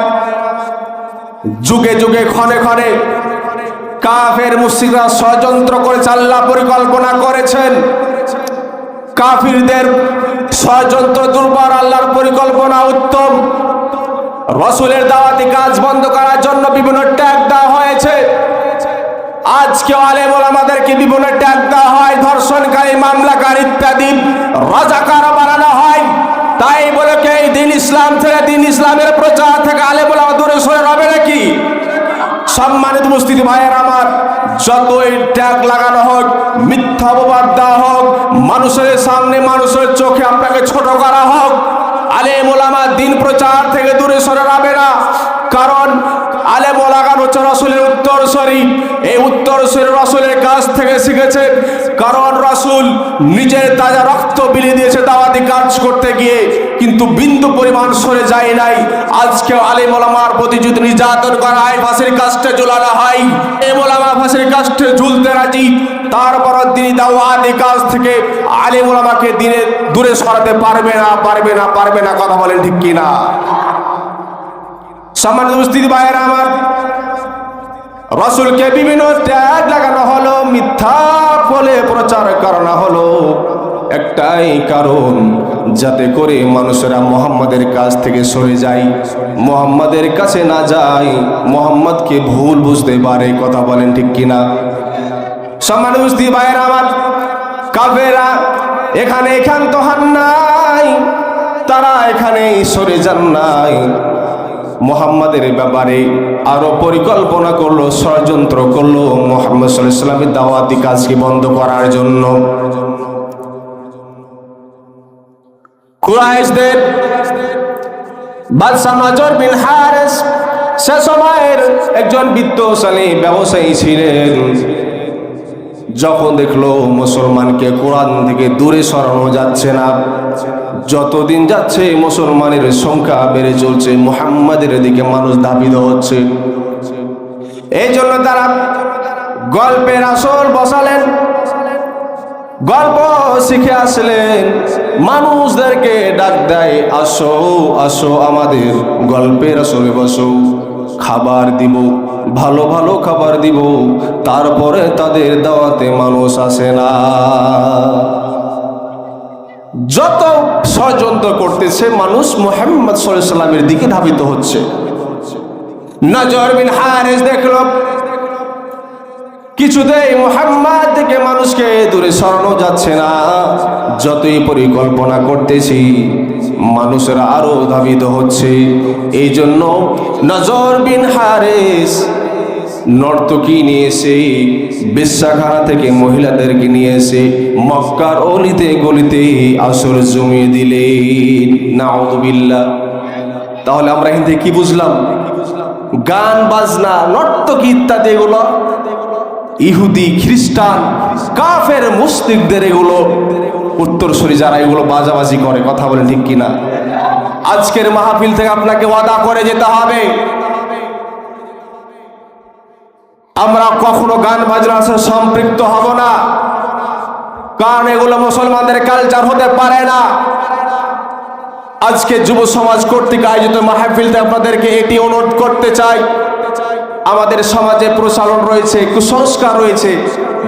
[SPEAKER 1] যুগে যুগে ক্ষণে ক্ষণে কাফের মুশরিকরা ষড়যন্ত্র করে আল্লাহ পরিকল্পনা করেছেন। কাফিরদের ষড়যন্ত্র দুর্বল, আল্লাহর পরিকল্পনা উত্তম। রাসূলের দাওয়াতি কাজ বন্ধ করার জন্য বিভিন্ন ট্যাগ দেওয়া হয়েছে। আজকে আলেম ওলামাদেরকে বিভিন্ন ট্যাগ দেওয়া হয়, ধর্ষণকারী, মামলাকারী ইত্যাদি, রাজাকার বানানো হয়। তাই বলে কি এই দিন ইসলাম থেকে, দিন ইসলামের প্রচার থেকে আলেম ওলামা দূরে সরে হবে নাকি? সম্মানিত উপস্থিতি ভাইয়েরা আমার, যতই ট্যাগ লাগানো হোক, মিথ্যা অপবাদ দেওয়া হোক, মানুষের সামনে মানুষের চোখে আপনাকে ছোট করা হোক, আলেম ওলামা দিন প্রচার থেকে দূরে সরে যাবে না। কারণ আলেম ওলামা হচ্ছে রাসূলের উত্তরসূরি। এই উত্তরসূরি রাসূলের কাছ থেকে শিখেছে। কারণ রাসূল নিজের তাজা রক্ত বিলিয়ে দিয়েছে দাওয়াতি কাজ করতে গিয়ে, কিন্তু বিন্দু পরিমাণ সরে যায় নাই। আজকে আলেম ওলামার প্রতি যদি নির্যাতন করা হয়, ফাঁসির কাস্টে ঝুলানো হয়, আলেম ওলামা ফাঁসির কাস্টে ঝুলতে রাজি, তারপর তিনি দাওয়াতি কাজ থেকে আলেম ওলামাকে দিনে দূরে সরাতে পারবে না, পারবে না, পারবে না। কথা বলেন ঠিক কিনা? সম্মানিত উপস্থিতি ভাইয়েরা আমার, রাসূলকে বিভিন্ন ট্যাগ লাগানো হলো, মিথ্যা বলে প্রচার করানো হলো, একটাই কারণ, যাতে করে মানুষেরা মুহাম্মাদের কাছ থেকে সরে যায়, মুহাম্মাদের কাছে না যায়, মুহাম্মাদকে ভুল বুঝতে পারে। কথা বলেন ঠিক কিনা? সম্মানিত উপস্থিতি ভাইয়েরা আমার, কাফেররা এখানে এখান্ত হন নাই, তারা এখানে সরে যান নাই। মুহাম্মাদের ব্যাপারে আরো পরিকল্পনা করলো, ষড়যন্ত্র করলো মুহাম্মদ সাল্লাল্লাহু আলাইহি ওয়াসাল্লামের দাওয়াতি কাজকে বন্ধ করার জন্য। কুরাইশদের বাদশা নজর বিন হারিস সে সময়ের একজন বিত্তশালী ব্যবসায়ী ছিলেন। যখন দেখলো মুসলমানকে কোরআন থেকে দূরে সরানো যাচ্ছে না, যতদিন যাচ্ছে মুসলমানের সংখ্যা বেড়ে চলছে, মুহাম্মাদের দিকে মানুষ ধাবিত হচ্ছে, এই জন্য তারা গল্পের আসর বসালেন, গল্প শিখে আসলেন, মানুষদেরকে ডাক দেয়, আসো আসো আমাদের গল্পের আসরে বসো, খাবার দিব, ভালো ভালো খাবার দিব। তারপরে তাদের দাওয়াতে মানুষ আসে না। যত ষড়যন্ত্র করতেছে মানুষ মুহাম্মদ সাল্লাল্লাহু আলাইহি ওয়াসাল্লামের দিকে ধাবিত হচ্ছে। নজর বিন হারিস দেখলো কিছুতেই মুহাম্মদ থেকে মানুষকে দূরে সরানো যাচ্ছে না, যতই পরিকল্পনা করতেছি মানুষেরা আরো ধাবিত হচ্ছে। এই জন্য নজর বিন হারিস নর্তকী নিয়ে এসে, বেশ্যাখানা থেকে মহিলাদেরকে নিয়ে এসে মক্কার অলিতে গলিতে আসর জমিয়ে দিলেন। নাউযুবিল্লাহ। তাহলে আমরা এখান থেকে কি বুঝলাম? গান বাজনা, নর্তকী ইত্যাদি এগুলো ইহুদি, খ্রিস্টান, কাফের মুশরিকদের এগুলো উত্তরসূরি যারা এগুলো বাজাবাজি করে। কথা বলেন ঠিক কিনা? আজকের মাহফিল থেকে আপনাকে ওয়াদা করে যেতে হবে, আমরা কখনো গান বাজনার সাথে সম্পৃক্ত হব না, কারণ এগুলো মুসলমানদের কালচার হতে পারে না। আজকে যুব সমাজ কর্তৃক আয়োজিত মাহফিলতে আপনাদেরকে এটি অনুরোধ করতে চাই, আমাদের সমাজে প্রচলন রয়েছে, কুসংস্কার রয়েছে,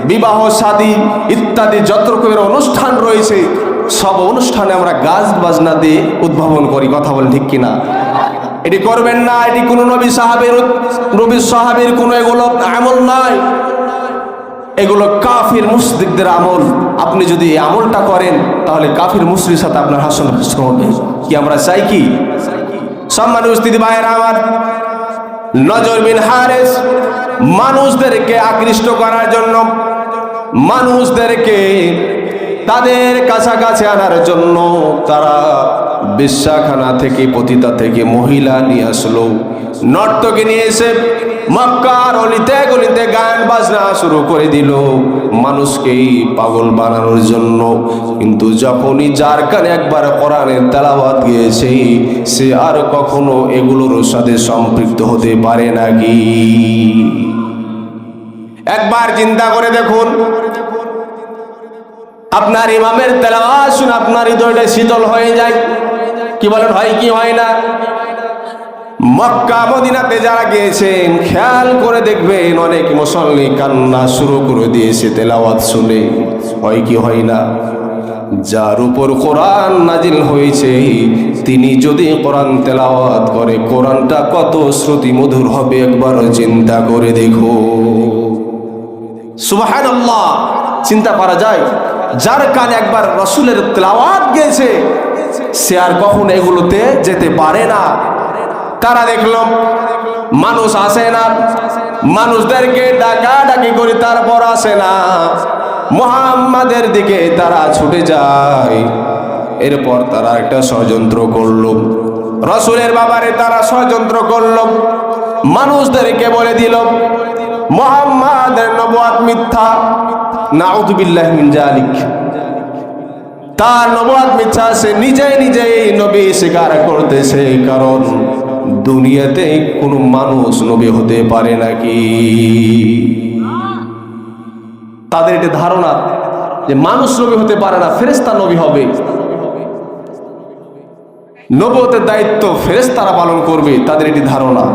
[SPEAKER 1] বিবাহ শাদী ইত্যাদি যত রকমের অনুষ্ঠান রয়েছে, সব অনুষ্ঠানে আমরা গান বাজনা দিয়ে উদ্ভাবন করি। কথা বলেন ঠিক কিনা? এটি করবেন না, এটি কোনো নবী সাহাবীর কোনো এগুলো আমল নয়, এগুলো কাফির মুশরিকদের আমল। আপনি যদি এই আমলটা করেন তাহলে কাফির মুশরিকের সাথে আপনার হাসন হবে। কি আমরা চাই কি? সম্মানিত উপস্থিতি ভাইয়েরা আমার, নজর বিন হারিস মানুষদেরকে আকৃষ্ট করার জন্য, মানুষদেরকে তাদের কাছাকাছি আনার জন্য তারা বেশ্যাখানা থেকে, পতিতা থেকে মহিলা নিয়ে আসলো। নর্তকী নিয়ে এসে মক্কার অলিতে গলিতে গান বাজনা শুরু করে দিল মানুষকেই পাগল বানানোর জন্য। কিন্তু যখনই যার কানে একবার কোরআনের তেলাওয়াত গিয়েছে সে আর কখনো এগুলোর সাথে সম্পৃক্ত হতে পারে নাকি? একবার চিন্তা করে দেখুন, আপনার ইমামের তেলাওয়াত শুনে আপনার হৃদয়টা শীতল হয়ে যায়, কি বলেন, হয় কি হয় না? মক্কা মদিনাতে যারা গিয়েছেন খেয়াল করে দেখবেন অনেক মুসল্লি কান্না শুরু করে দিয়েছে তেলাওয়াত শুনে, হয় কি হয় না? যার উপর কোরআন নাজিল হয়েছে তিনি যদি কোরআন তেলাওয়াত করে কোরআনটা কত শ্রুতি মধুর হবে একবার চিন্তা করে দেখো। সুবহানাল্লাহ, চিন্তা করা যায় যার কানে একবার রাসূলের তেলাওয়াত গেছে সে আর কখনো এগুলোতে যেতে পারে না। তারা দেখলো মানুষ আসে না, মানুষদেরকে ডাকাডাকি করে তারপর আসে না, মুহাম্মাদের দিকে তারা ছুটে যায়। এরপর তারা একটা ষড়যন্ত্র করলো, রাসূলের ব্যাপারে তারা ষড়যন্ত্র করলো, মানুষদেরকে বলে দিল মুহাম্মাদের নবুয়ত মিথ্যা, নাউযু বিল্লাহি মিন যালিক। তার নবুয়ত মিথ্যা, সে নিজেই নবী স্বীকার করতেছে, কারণ দুনিয়াতে কোনো মানুষ নবী হতে পারে নাকি? তাদের এটা ধারণা যে মানুষ নবী হতে পারে না, ফেরেশতা নবী হবে, নবুয়তের দায়িত্ব ফেরেশতারা পালন করবে, তাদের এটি ধারণা।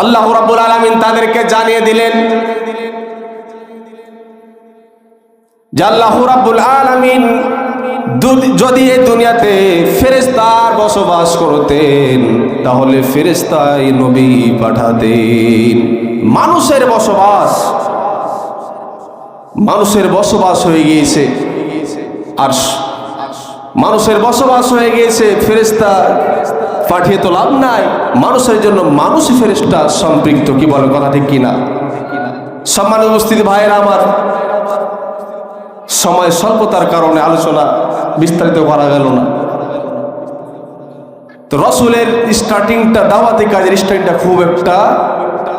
[SPEAKER 1] আল্লাহ রাব্বুল আলামিন তাদেরকে জানিয়ে দিলেন যে আল্লাহ রাব্বুল আলামিন যদি এই দুনিয়াতে ফেরেশতার বসবাস করতেন তাহলে ফেরেশতাই নবী পাঠাতেন। মানুষের বসবাস হয়ে গিয়েছে, আর মানুষের বসবাস হয়ে গিয়েছে, ফেরেশতা পাঠিয়ে তো লাভ নাই, মানুষের জন্য মানুষই ফেরেশতা সম্পৃক্ত, কি বলে কথা ঠিক কিনা? সম্মানিত উপস্থিতি ভাইয়েরা আমার, সময় স্বল্পতার কারণে আলোচনা বিস্তারিত করা গেল না। তো রাসূলের স্টার্টিংটা, দাওয়াতি কাজের স্টার্টিংটা খুব একটা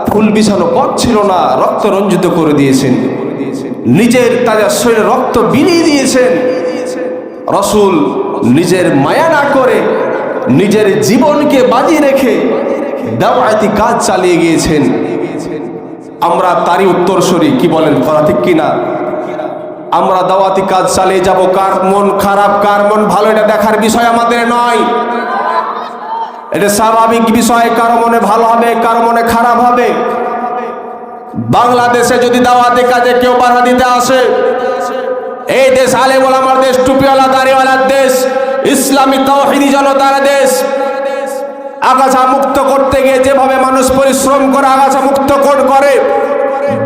[SPEAKER 1] ফুল বিছানো পথ ছিল না, রক্ত রঞ্জিত করে দিয়েছেন, নিজের তাজা শরীরে রক্ত বিলিয়ে দিয়েছেন। রাসূল নিজের মায়া না করে নিজের জীবনকে বাজি রেখে দাওয়াতি কাজ চালিয়ে গিয়েছেন। আমরা তারই উত্তরসূরি, কি বলেন কথা ঠিক কিনা? আমরা দাওয়াতি কাজ চালিয়ে যাব, কার মন খারাপ কার মন ভালো এটা দেখার বিষয় আমাদের নয়, এটা স্বাভাবিক বিষয়, কারো মনে ভালো হবে কারো মনে খারাপ হবে। বাংলাদেশে যদি দাওয়াতি কাজে কেউ বাধা দিতে আসে, এই দেশ আলেম ওলামার দেশ, টুপিওয়ালা দাড়িওয়ালার দেশ, ইসলামী তাওহীদি জনতার দেশ। আগাছা মুক্ত করতে গিয়ে যেভাবে মানুষ পরিশ্রম করে আগাছা মুক্ত করে,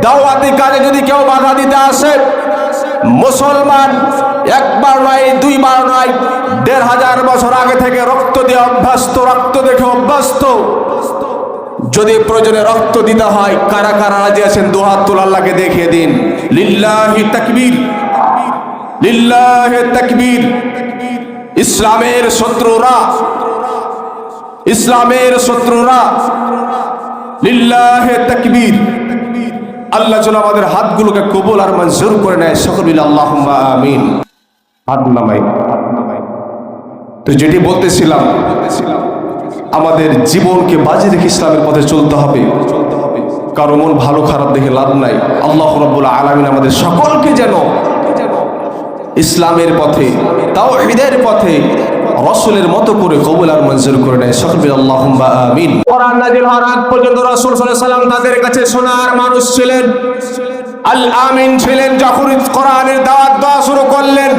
[SPEAKER 1] দাওয়াতি কাজে যদি কেউ বাধা দিতে আসে, মুসলমান একবার নয় দুইবার নয় ১৫০০ বছর আগে থেকে রক্ত দিয়ে অভ্যস্ত, রক্ত দেখে অভ্যস্ত। যদি প্রয়োজনে রক্ত দিতে হয়, কারা কারা রাজি আছেন দুহাত তুলে আল্লাহকে দেখিয়ে দিন। লিল্লাহি তাকবীর, লিল্লাহি তাকবীর। ইসলামের শত্রুরা লিল্লাহি তাকবীর। আল্লাহ যেন আমাদের হাতগুলোকে কবুল আর মঞ্জুর করে নেয়, সকলে মিলে আল্লাহুম্মা আমিন। হাত নামাই। তো যেটি বলতেছিলাম, আমাদের জীবনকে বাজি রেখে ইসলামের পথে চলতে হবে, কারো মন ভালো খারাপ দেখে লাভ নাই। আল্লাহ রাব্বুল আলামিন আমাদের সকলকে যেন ইসলামের পথে, তাওহীদের পথে রাসূলের মতো করে কবুল আর মঞ্জুর করে নেয়, সকলে মিলে আল্লাহুম্মা আমিন। কোরআন নাযিল হওয়ার আগ পর্যন্ত রাসূল সাল্লাল্লাহু আলাইহি ওয়াসাল্লাম তাদের কাছে সোনার মানুষ ছিলেন, আল আমিন ছিলেন। যখন কোরআনের দাওয়াত দেওয়া শুরু করলেন,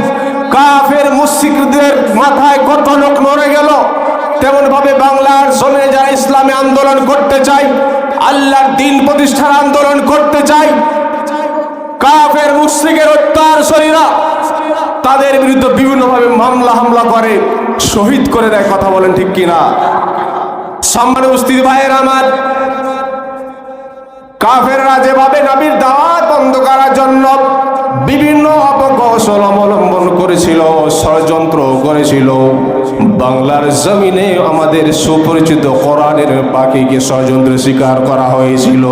[SPEAKER 1] কাফের মুশরিকদের মাথায় কত লোক নড়ে গেল। তেমন ভাবে বাংলার জমিনে যারা ইসলামী আন্দোলন করতে চায়, আল্লাহর দ্বীন প্রতিষ্ঠার আন্দোলন করতে চায়, কাফের মুশরিকের অত্যাচারীরা তাদের বিরুদ্ধে বিভিন্নভাবে মামলা হামলা করে, শহীদ করে দেয়। কথা বলেন ঠিক কিনা? সম্মানিত উপস্থিতি ভাইয়েরা আমার, কাফেররা যেভাবে নবীর দাওয়াত বন্ধ করার জন্য বিভিন্ন অপকৌশল অপকৌশল অবলম্বন করেছিল, ষড়যন্ত্র করেছিল। বাংলার জমিনে আমাদের সুপরিচিত কোরআনের পাখিকে ষড়যন্ত্রের শিকার করা হয়েছিল।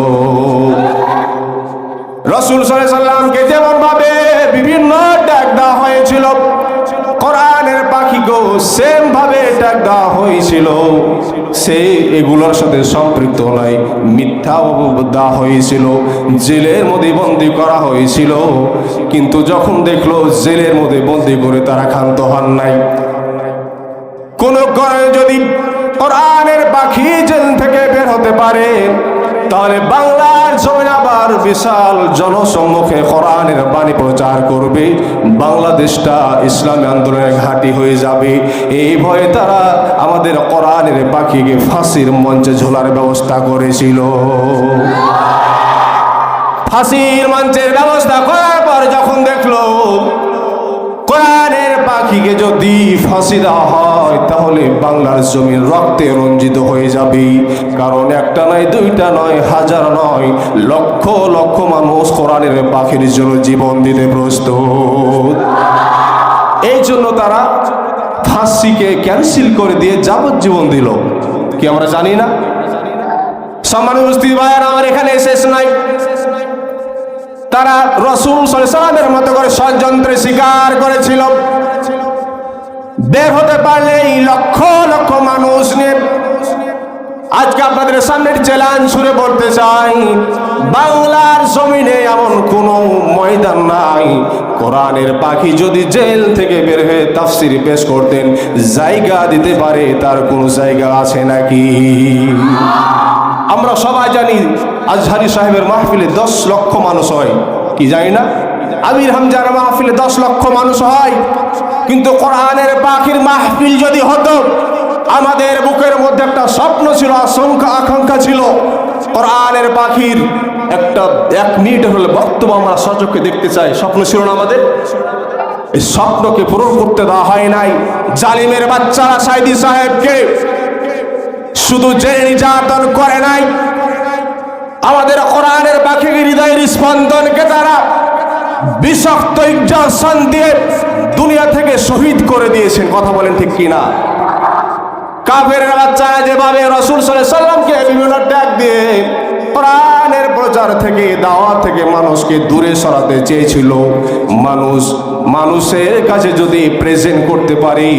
[SPEAKER 1] রাসূল সাল্লাল্লাহু আলাইহি সাল্লামকে যেমন ভাবে বিভিন্ন ডাক দেওয়া হয়েছিল, কোরআনের পাখিকেও সেম ভাবে ডাক দেওয়া হয়েছিল। সে এগুলোর সাথে সম্পৃক্ত নয়, মিথ্যা দেওয়া হয়েছিল, জেলের মধ্যে বন্দী করা হয়েছিল। কিন্তু যখন দেখলো জেলের মধ্যে বন্দী করে তারা ক্ষান্ত হন নাই। কোন কারণে যদি কোরআনের পাখি জেল থেকে বের হতে পারে, তাহলে বাংলার জমিন আবার বিশাল জনসম্মুখে কোরআনের বাণী প্রচার করবে, বাংলাদেশটা ইসলামী আন্দোলনের ঘাঁটি হয়ে যাবে। এই ভয়ে তারা আমাদের কোরআনের পাখিকে ফাঁসির মঞ্চে ঝোলার ব্যবস্থা করেছিল। ফাঁসির মঞ্চের ব্যবস্থা করার পর যখন দেখলো কোরআনের পাখিকে যদি ফাঁসি দেওয়া হয়, তাহলে বাংলার জমিন রক্তে রঞ্জিত হয়ে যাবে। কারণ একটা নয়, দুইটা নয়, হাজার নয়, লক্ষ লক্ষ মানুষ কোরআনের পাখির জন্য জীবন দিতে প্রস্তুত। এই জন্য তারা ফাঁসিকে ক্যান্সেল করে দিয়ে যাবজ্জীবন দিল। কি আমরা জানি না? সম্মানিত উপস্থিতি ভাইয়েরা, আমার এখানে শেষ নাই। তারা রাসূল সাল্লাল্লাহু আলাইহি সাল্লামের মতো করে ষড়যন্ত্রের শিকার করেছিল। বের হতে পারলেই লক্ষ লক্ষ মানুষ নিয়ে আজকে আপনাদের সামনে চ্যালেঞ্জ ছুড়ে বলতে চাই, বাংলার জমিনে এমন কোন ময়দান নাই কোরআনের পাখি যদি জেল থেকে বের হয়ে তাফসীর পেশ করতেন জায়গা দিতে পারে, তার কোনো জায়গা আছে নাকি? আমরা সবাই জানি আজহারি সাহেবের মাহফিলে 10 লক্ষ মানুষ হয়, কি জানি না? আমির হামজার মাহফিলে 10 লক্ষ মানুষ হয়। কিন্তু কোরআনের পাখির মাহফিল যদি হতো, আমাদের বুকের মধ্যে একটা স্বপ্ন ছিল, আকাঙ্ক্ষা ছিল, কোরআনের পাখির একটা 1 মিনিট হলে বক্তব্য আমরা সচক্ষে দেখতে চাই। স্বপ্ন ছিল না আমাদের? এই স্বপ্নকে পূরণ করতে দেওয়া হয় নাই। জালিমের বাচ্চারা সাইদি সাহেবকে শুধু জেলে নির্যাতন করে নাই, আমাদের কোরআনের পাখির হৃদয়ের স্পন্দনকে তারা বিষাক্ত ইনজেকশন দিয়ে দুনিয়া থেকে শহীদ করে দিয়েছেন। কথা বলেন ঠিক কিনা? কাফেরের বাচ্চারা যেভাবে রাসূল সাল্লাল্লাহু আলাইহি সাল্লামকে বিভিন্ন ডাক দিয়ে কোরআনের প্রচার থেকে, দাওয়াত থেকে মানুষকে দূরে সরাতে চেয়েছিল, মানুষের কাছে যদি প্রেজেন্ট করতে পারি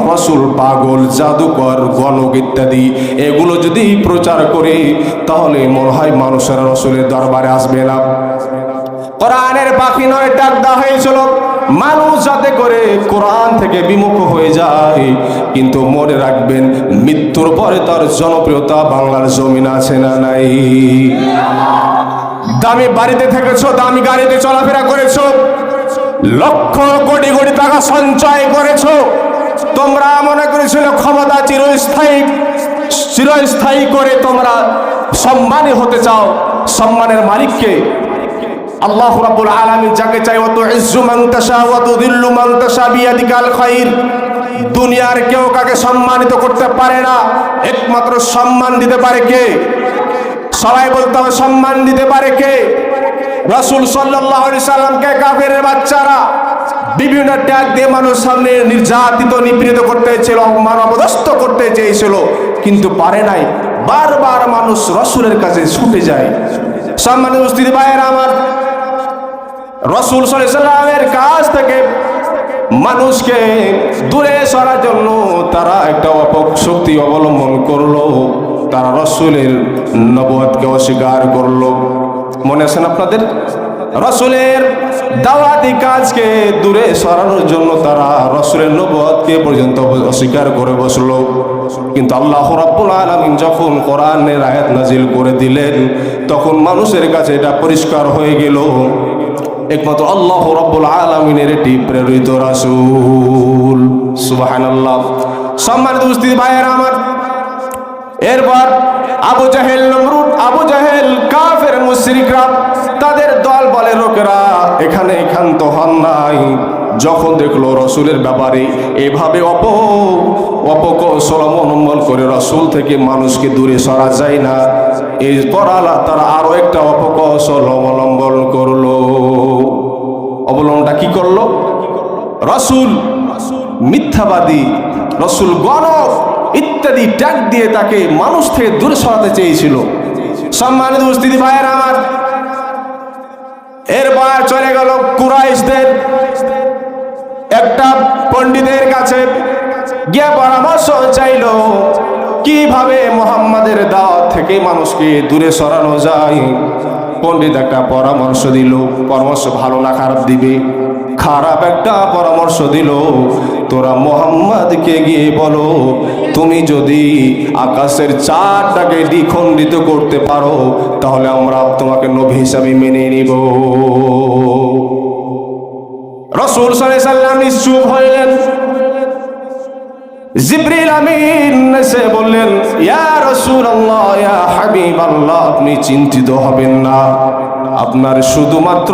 [SPEAKER 1] রাসূল পাগল, জাদুকর, গণক ইত্যাদি এগুলো যদি প্রচার করে, তাহলে মনে হয় মানুষেরা রাসূলের দরবারে আসবে না। কোরআনের পাখি নয় ডাক দেওয়া হয়েছিল মানুষ যাতে করে কোরআন থেকে বিমুখ হয়ে যায়। কিন্তু মনে রাখবেন, মৃত্যুর পরে তার জনপ্রিয়তা বাংলার জমিন আছে না নাই? দামি বাড়িতে থেকেছো, দামি গাড়িতে চলাফেরা করেছো, লক্ষ কোটি কোটি টাকা সঞ্চয় করেছো, তোমরা মনে করেছিল ক্ষমতা চিরস্থায়ী করে তোমরা সম্মানী হতে চাও। সম্মানের মালিককে আল্লাহ রাব্বুল আলামিন যাকে চাই ওয়া তুইজ্জু মান তাশা ওয়া তুযিল্লু মান তাশা বিয়াদিকাল খায়র। দুনিয়ার কেউ কাকে সম্মানিত করতে পারে না, একমাত্র সম্মান দিতে পারে কে? সবাই বলতে হবে, সম্মান দিতে পারে কে? রাসূল সাল্লাল্লাহু আলাইহি সাল্লামকে কাফেরের বাচ্চারা বিভিন্ন ট্যাগ দিয়ে মানুষ সামনে নির্যাতিত, নিপীড়িত করতে চেয়েছিল, অপদস্থ করতে চেয়েছিল, কিন্তু পারে নাই। বারবার মানুষ রাসূলের কাছে ছুটে যায়। সম্মানিত উপস্থিতি ভাইয়েরা আমার, রাসূল সাল্লাল্লাহু আলাইহি সাল্লামের কাছ থেকে মানুষকে দূরে সরার জন্য তারা একটা অপশক্তি অবলম্বন করলো। তারা রাসূলের নবুয়তকে অস্বীকার করলো। মনে আছেন আপনাদের? রাসূলের দাওয়াতি কাজকে দূরে সরানোর জন্য তারা রাসূলের নবুয়তকে পর্যন্ত অস্বীকার করে বসলো। কিন্তু আল্লাহ রাব্বুল আলামিন যখন কোরআনের আয়াত নাজিল করে দিলেন, তখন মানুষের কাছে এটা পরিষ্কার হয়ে গেল, একমাত্র আল্লাহ রাব্বুল আলামিনের এটি প্রেরিত রাসূল। সুবহানাল্লাহ। সম্মানিত উপস্থিতি ভাইয়েরা আমার, এরপর আবু জাহেল, নমরুদ, আবু জাহেল, কাফের মুশরিকরা, তাদের দল বলে লোকেরা এখানে ক্ষান্ত হন নাই। যখন দেখলো রাসূলের ব্যাপারে এভাবে অপকৌশল অবলম্বন করে রাসূল থেকে মানুষকে দূরে সরা যায় না, এরপর তারা আরো একটা অপকৌশল অবলম্বন করলো। অবলম্বনটা কি করলো? রসুল মিথ্যাবাদী, রসুল গণক ইত্যাদি ট্যাগ দিয়ে তাকে মানুষ থেকে দূরে সরাতে চেয়েছিল। সম্মানিত উপস্থিতি ভাইয়ের আমার, এরপর চলে গেল কুরাইশদের একটা পণ্ডিতের কাছে গিয়ে পরামর্শ চাইল কিভাবে মুহাম্মাদের দাওয়াত থেকে মানুষকে দূরে সরানো যায়। পণ্ডিত একটা পরামর্শ দিল, পরামর্শ ভালো না খারাপ দিবে, খারাপ একটা পরামর্শ দিল, তোরা মুহাম্মাদকে গিয়ে বলো তুমি যদি আকাশের চাঁদটাকে দ্বিখণ্ডিত করতে পারো তাহলে আমরা তোমাকে নবী হিসাবে মেনে নিব। রাসূল সাল্লাল্লাহু আলাইহি ওয়াসাল্লাম নিশ্চুপ হইলেন। জিবরিল আমিন এসে বললেন, ইয়া রাসূলুল্লাহ, ইয়া হাবিবাল্লাহ, আপনি চিন্তিত হবেন না, আপনার শুধুমাত্র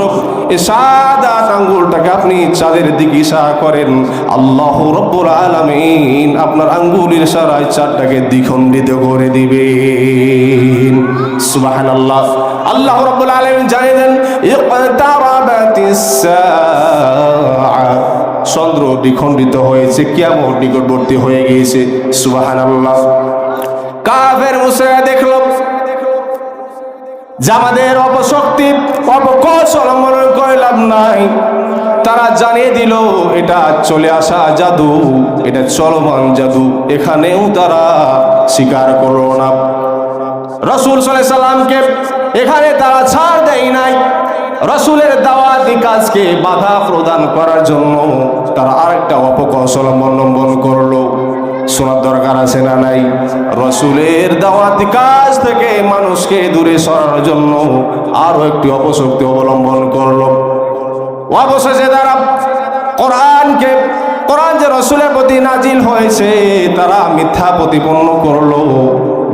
[SPEAKER 1] সাদা আঙ্গুলটাকে আপনি চাঁদের দিকে ইশারা করেন, আল্লাহ রাব্বুল আলামিন আপনার আঙ্গুলের ইশারায় চাঁদটাকে দ্বিখণ্ডিত করে দিবেন। সুবহানাল্লাহ। আল্লাহ রাব্বুল আলামিন জানেন ইকতারাবাতিস সাআ, চন্দ্র দ্বিখণ্ডিত হয়েছে, কিয়ামত নিকটবর্তী হয়ে গিয়েছে। সুবহানাল্লাহ। কাফের মুশরিকরা দেখলো যে আমাদের অপশক্তি অপকৌশল মনে করে লাভ নাই, তারা জানিয়ে দিল এটা চলে আসা জাদু, এটা চলমান জাদু। এখানেও তারা স্বীকার করলো না। রাসূল সাল্লাল্লাহু আলাইহি সাল্লামকে এখানে তারা ছাড় দেয় নাই। রাসূলের দাওয়াতি কাজকে বাধা প্রদান করার জন্য তারা আরেকটা অপকৌশল অবলম্বন করলো। শোনার দরকার আছে না নাই? রাসূলের দাওয়াতি কাজ থেকে মানুষকে দূরে সরানোর জন্য আরো একটি অপশক্তি অবলম্বন করলো। অবশেষে তারা কোরআন যে রাসূলের প্রতি নাজিল হয়েছে তারা মিথ্যা প্রতিপন্ন করলো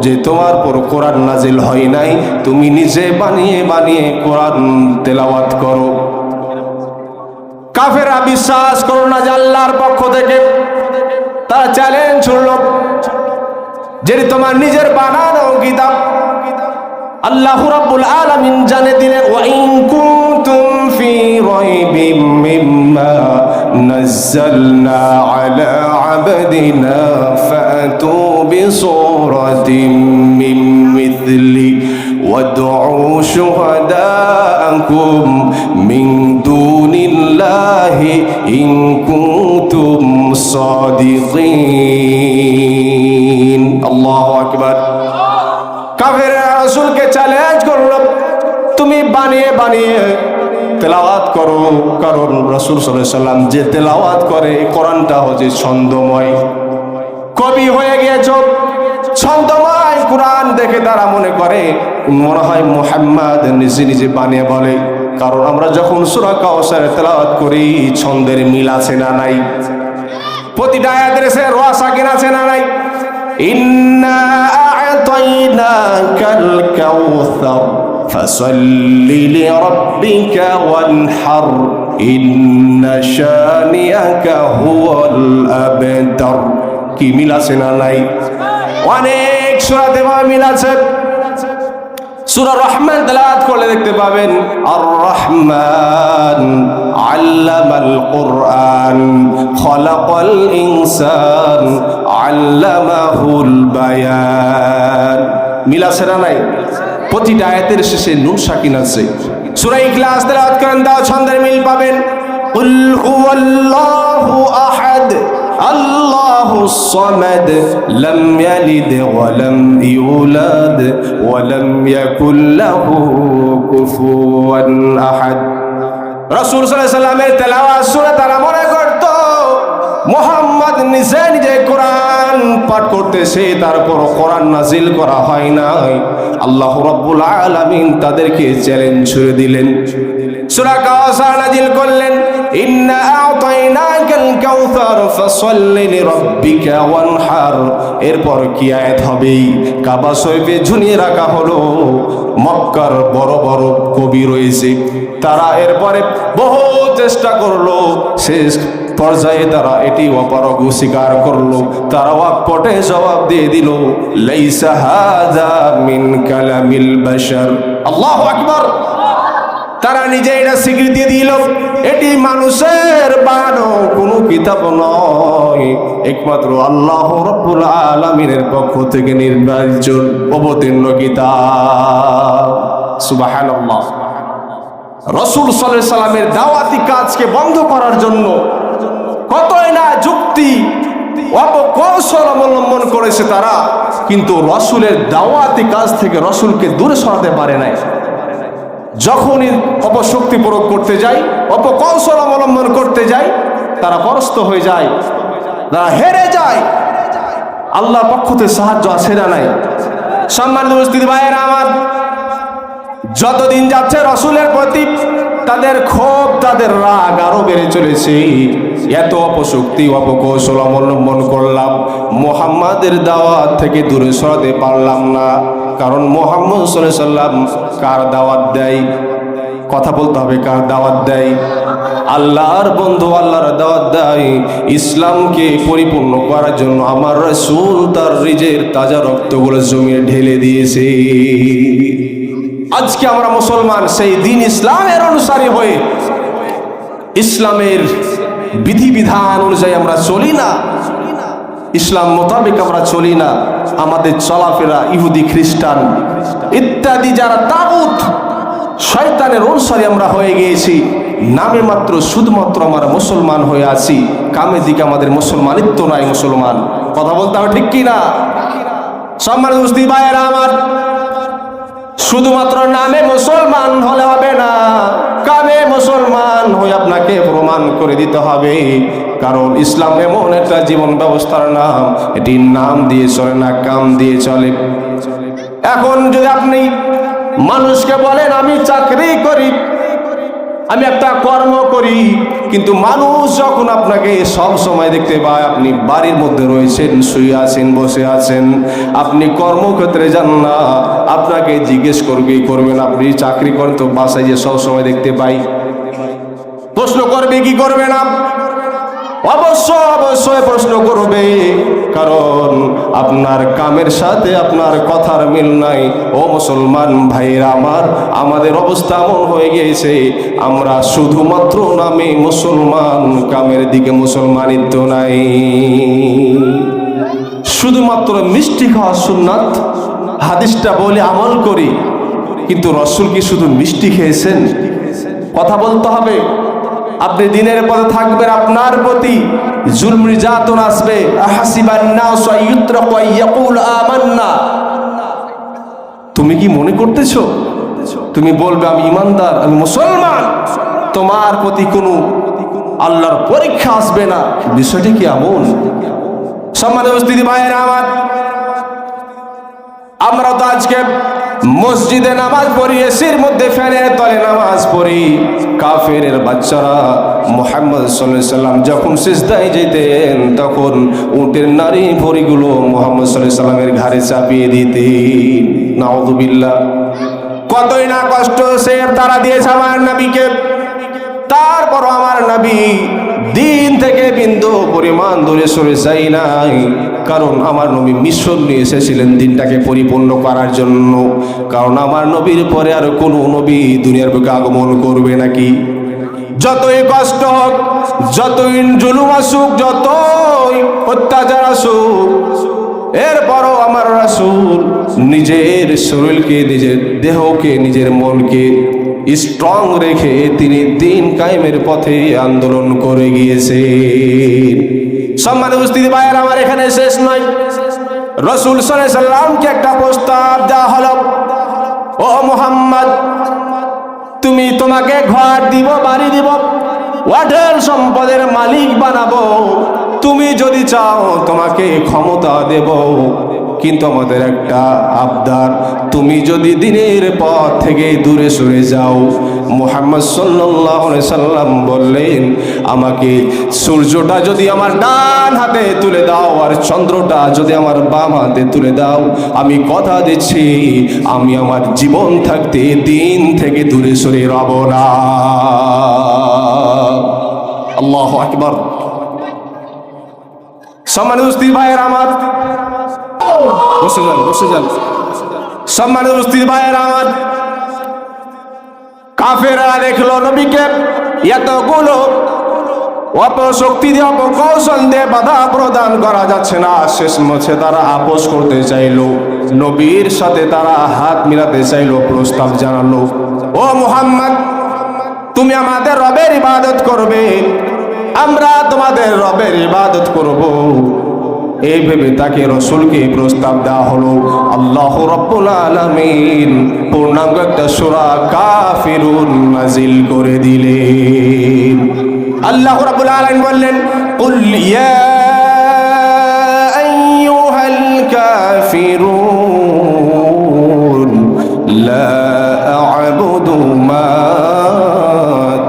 [SPEAKER 1] যে তোমার পর কোরআন নাজিল হয় নাই, তুমি নিজে বানিয়ে বানিয়ে কোরআন তেলাওয়াত করো। কাফেররা বিশ্বাস করো না যে আল্লাহর পক্ষ থেকে, তারা চ্যালেঞ্জ ছুড়লো যেটি তোমার নিজের বানানো কিতাব। আল্লাহ রাব্বুল আলামিন জানিয়ে দিলেন, ওয়া ইন কুনতুম ফি রাইবিম মিম্মা নাযালনা আলা আবদিনা ফাতু বিসূরাতিম মিন মিথলি ওয়াদউ শুহাদাআকুম মিন দুনিল্লাহি ইন কুনতুম সাদিকিন। আল্লাহু আকবার। কাফেররা রাসূলকে চ্যালেঞ্জ করলো, তুমি বানিয়ে বানিয়ে তেলাওয়াত করো, কারণ রাসূল সাল্লাল্লাহু আলাইহি সাল্লাম যে তেলাওয়াত করে কোরআনটা হচ্ছে ছন্দময়। কবি হয়ে গিয়েছো, ছন্দময় কোরআন দেখে তারা মনে করে মনে হয় মুহাম্মদ নিজে নিজে বানিয়ে বলে। কারণ আমরা যখন সূরা কাউসার তেলাওয়াত করি ছন্দের মিল আছে না নাই? প্রতিটা আয়াতের সে র সাকিন আছে না নাই? ইন্না আ'তাইনাকাল কাউসার ফাসাল্লি লিরাব্বিকা ওয়ানহার ইন্না শানিয়াকা হুয়াল আবতার। কি মিল আছে না নাই? অনেক সূরাতে মিল আছে। সূরা রহমান তেলাওয়াত করলে দেখতে পাবেন আর রহমান আল্লামাল কুরআন খলাকাল ইনসান আল্লামাহুল বায়ান। মিল আছে না নাই? প্রতিটা আয়াতের শেষে নুন সাকিন আছে। সূরা ইখলাস তেলাওয়াত করেন, দাও ছন্দের মিল পাবেন। কুল হুয়াল্লাহু আহাদ আল্লাহুস সামাদ লাম ইয়ালিদ ওয়া লাম ইউলাদ ওয়া লাম ইয়াকুল লাহু কুফুয়ান আহাদ। রাসূল সাল্লাল্লাহু আলাইহি সাল্লামের তেলাওয়াত শুনে তারা মনে করত মুহাম্মদ নিজে নিজে কোরআন পাঠ করতেছে, তারপর কোরআন নাজিল করা হয় নাই। আল্লাহ রাব্বুল আলামিন তাদেরকে চ্যালেঞ্জ ছুড়ে দিলেন, সূরা কাউসার নাজিল করলেন, ইন্না আ'তাইনাকাল কাউসার ফাসাল্লি লিরাব্বিকা ওয়ানহার। এরপর কি আয়াত হবে? কাবা শরীফে ঝুলিয়ে রাখা হলো। মক্কার বড় বড় কবি রয়েছে, তারা এরপরে বহু চেষ্টা করলো, শেষ পর্যায়ে তারা এটি অপারগ স্বীকার করলো। তারা ওয়াকপটে জবাব দিয়ে দিল, লাইসা হাযা মিন কালামিল বাশার। আল্লাহু আকবার। তারা নিজে এটা স্বীকৃতি দিল এটি মানুষের বানানো কোনো কিতাব নয়, একমাত্র আল্লাহ রাব্বুল আলামিনের পক্ষ থেকে নির্বাচিত অবতীর্ণ কিতাব। সুবহানাল্লাহ। রাসূল সাল্লাল্লাহু আলাইহি সাল্লামের দাওয়াতি কাজকে বন্ধ করার জন্য কতই না যুক্তি অপকৌশল অবলম্বন করেছে তারা, কিন্তু রাসূলের দাওয়াতি কাজ থেকে রাসূলকে দূরে সরাতে পারে নাই। যখনই অপশক্তি প্রয়োগ করতে যায়, অপকৌশল অবলম্বন করতে যায়, তারা পরাস্ত হয়ে যায়, তারা হেরে যায়। আল্লাহর পক্ষ থেকে সাহায্য আসে না নাই। সম্মানিত উপস্থিতি ভাইয়েরা আমার, যতদিন যাচ্ছে রাসূলের প্রতি তাদের ক্ষোভ, তাদের রাগ আরো বেড়ে চলেছে। এত অপশক্তি অপকৌশল অবলম্বন করলাম, মুহাম্মাদের দাওয়াত থেকে দূরে সরাতে পারলাম না। কারণ মুহাম্মদ সাল্লাল্লাহু আলাইহি সাল্লাম কার দাওয়াত দেয়? কথা বলতে হবে, কার দাওয়াত দেয়? আল্লাহর বন্ধু আল্লাহর দাওয়াত দেয় ইসলামকে পরিপূর্ণ করার জন্য। আমার রাসূল তার নিজের তাজা রক্তগুলো জমিয়ে ঢেলে দিয়েছে। আজকে আমরা মুসলমান সেই দিন ইসলামের অনুসারী হয়ে ইসলামের বিধিবিধান অনুযায়ী আমরা চলি না, ইসলাম মোতাবেক আমরা চলি না। আমাদের চলাফেরা ইহুদি খ্রিস্টান ইত্যাদি যারা তাগুত শয়তানের অনুসারী আমরা হয়ে গিয়েছি। নামে মাত্র শুধুমাত্র আমরা মুসলমান হয়ে আছি, কামের দিকে আমাদের মুসলমানিত্ব নাই। মুসলমান কথা বলতে হবে, ঠিক কি না? সম্মানিত উপস্থিতি ভাইয়েরা আমার, শুধুমাত্র নামে মুসলমান হলে হবে না, কামে মুসলমান হয়ে আপনাকে প্রমাণ করে দিতে হবে। কারণ ইসলাম এমন একটা জীবন ব্যবস্থার নাম, এটি নাম দিয়ে চলে না, কাম দিয়ে চলে। এখন যদি আপনি মানুষকে বলেন আমি চাকরি করি, আমি একটা কর্ম করি, কিন্তু মানুষ যখন আপনাকে সব সময় দেখতে পায় আপনি বাড়ির মধ্যে রয়েছেন, শুয়ে আছেন, বসে আছেন, আপনি কর্মক্ষেত্রে যান না, আপনাকে জিজ্ঞেস করবেন আপনি চাকরি করেন তো? বাসায় যে সব সময় দেখতে পাই, প্রশ্ন করবে কি করবে না? অবশ্যই প্রশ্ন করবে, কারণ আপনার কামের সাথে আপনার কথার মিল নাই। ও মুসলমান ভাইরা আমার, আমাদের অবস্থা এমন হয়ে গিয়েছে আমরা শুধুমাত্র নামে মুসলমান, কামের দিকে মুসলমানিত্ব নাই। শুধুমাত্র মিষ্টি খাওয়া সুন্নাত, হাদিসটা বলে আমল করি, কিন্তু রাসূল কি শুধু মিষ্টি খেয়েছেন? কথা বলতে হবে। আপনি দিনের পথে থাকবেন, আপনার প্রতি জুলম নির্যাতন আসবে। আহাসিবান নাস ইউতরাকু ইয়াকুল আমান্না, তুমি কি মনে করতেছো তুমি বলবে আমি ইমানদার, আমি মুসলমান, তোমার প্রতি কোনো আল্লাহর পরীক্ষা আসবে না? বিষয়টি কি এমন? সম্মানিত উপস্থিতি ভাইয়েরা আমার, আমরা তো আজকে মসজিদে নামাজ পড়ি, এসির মধ্যে ফ্যানের তলে নামাজ পড়ি। কাফেরের বাচ্চারা মুহাম্মদ সাল্লাল্লাহু আলাইহি সাল্লাম যখন সিজদায় যেতেন তখন উটের নারী ভরিগুলো মুহাম্মদ সাল্লাল্লাহু আলাইহি সাল্লামের ঘাড়ে চাপিয়ে দিতেন। নাউযুবিল্লাহ। কতই না কষ্ট সে তারা দিয়েছে আমার নবীকে, তারপর আমার নবী দিন থেকে বিন্দু পরিমাণ দূরে সরে যায় নাই। কারণ আমার নবী মিশন নিয়ে এসেছিলেন দিনটাকে পরিপূর্ণ করার জন্য। কারণ আমার নবীর পরে আর কোনো নবী দুনিয়ার বুকে আগমন করবে নাকি? যতই কষ্ট হোক, যতই জুলুম আসুক, যতই অত্যাচার আসুক, এরপরও আমার রাসূল নিজের শরীরকে, নিজের দেহকে, নিজের মনকে স্ট্রং রেখে তিনি দিন কায়েমের পথে আন্দোলন করে গিয়েছেন। সম্মানিত উপস্থিতি ভাইয়েরা আমার, এখানে শেষ নয়। রাসূল সাল্লাল্লাহু আলাইহি সাল্লামকে একটা প্রস্তাব দেওয়া হলো, ও মুহাম্মদ, তোমাকে ঘর দিব, বাড়ি দিব, ওয়াটের সম্পদের মালিক বানাবো, তুমি যদি চাও তোমাকে ক্ষমতা দেব, কিন্তু আমাদের একটা আবদার, তুমি যদি দিনের পথ থেকে দূরে সরে যাও। মুহাম্মদ সাল্লাল্লাহু আলাইহি সাল্লাম বললেন, আমাকে সূর্যটা যদি আমার ডান হাতে তুলে দাও আর চন্দ্রটা যদি আমার বাম হাতে তুলে দাও, আমি কথা দিচ্ছি আমি আমার জীবন থাকতে দিন থেকে দূরে সরে রব না। আল্লাহু আকবার। সম্মানিত উপস্থিতি ভাইয়েরা আমার, বসে যান। সম্মানিত উপস্থিতি ভাইয়েরা আমার, কাফেররা দেখলো নবীকে এতগুলো অপশক্তি দিয়ে অপকৌশল দিয়ে বাধা প্রদান করা যাচ্ছে না, শেষ মুছে তারা আপোষ করতে চাইলো, নবীর সাথে তারা হাত মিলাতে চাইলো, প্রস্তাব জানালো, ও মুহাম্মদ তুমি আমাদের রবের ইবাদত করবে, আমরা তোমাদের রবের ইবাদত করব। এই ভেবে তাকে রসুলকে প্রস্তাব দেওয়া হলো। আল্লাহ রাব্বুল আলামিন পূর্ণাঙ্গ একটা সূরা কাফিরুন নাজিল করে দিলেন। আল্লাহ রাব্বুল আলামিন বললেন, কুল ইয়া আইয়ুহাল কাফিরুন লা আ'বুদু মা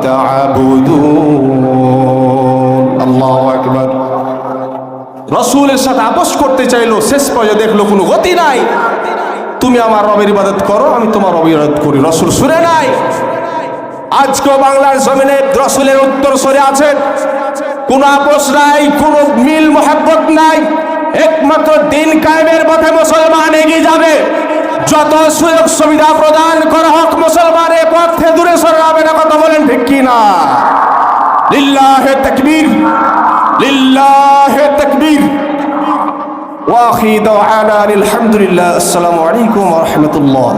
[SPEAKER 1] তা'বুদুন। আল্লাহু আকবার। রাসূলের সাথে আপোষ করতে চাইলো, শেষ পর্যন্ত দেখলো কোনো গতি নাই, তুমি আমার রবের ইবাদত করো, আমি তোমার রবের ইবাদত করি। রাসূল শুনে নাই। আজকেও বাংলার জমিনে রাসূলের উত্তর সরে আছে, কোনো আপোষ নাই, কোনো মিল মোহাব্বত নাই, একমাত্র দিন কায়েমের পথে মুসলমান এগিয়ে যাবে। যত সুযোগ সুবিধা প্রদান করা হোক মুসলমানের পথ থেকে দূরে সরে যাবে না। কথা বলেন ঠিক কি না? লিল্লাহি তাকবীর, লিল্লাহি তাকবীর। ওয়া আখিরু দাওয়ানা আলহামদুলিল্লাহ। আসসালামু আলাইকুম ওয়া রাহমাতুল্লাহ।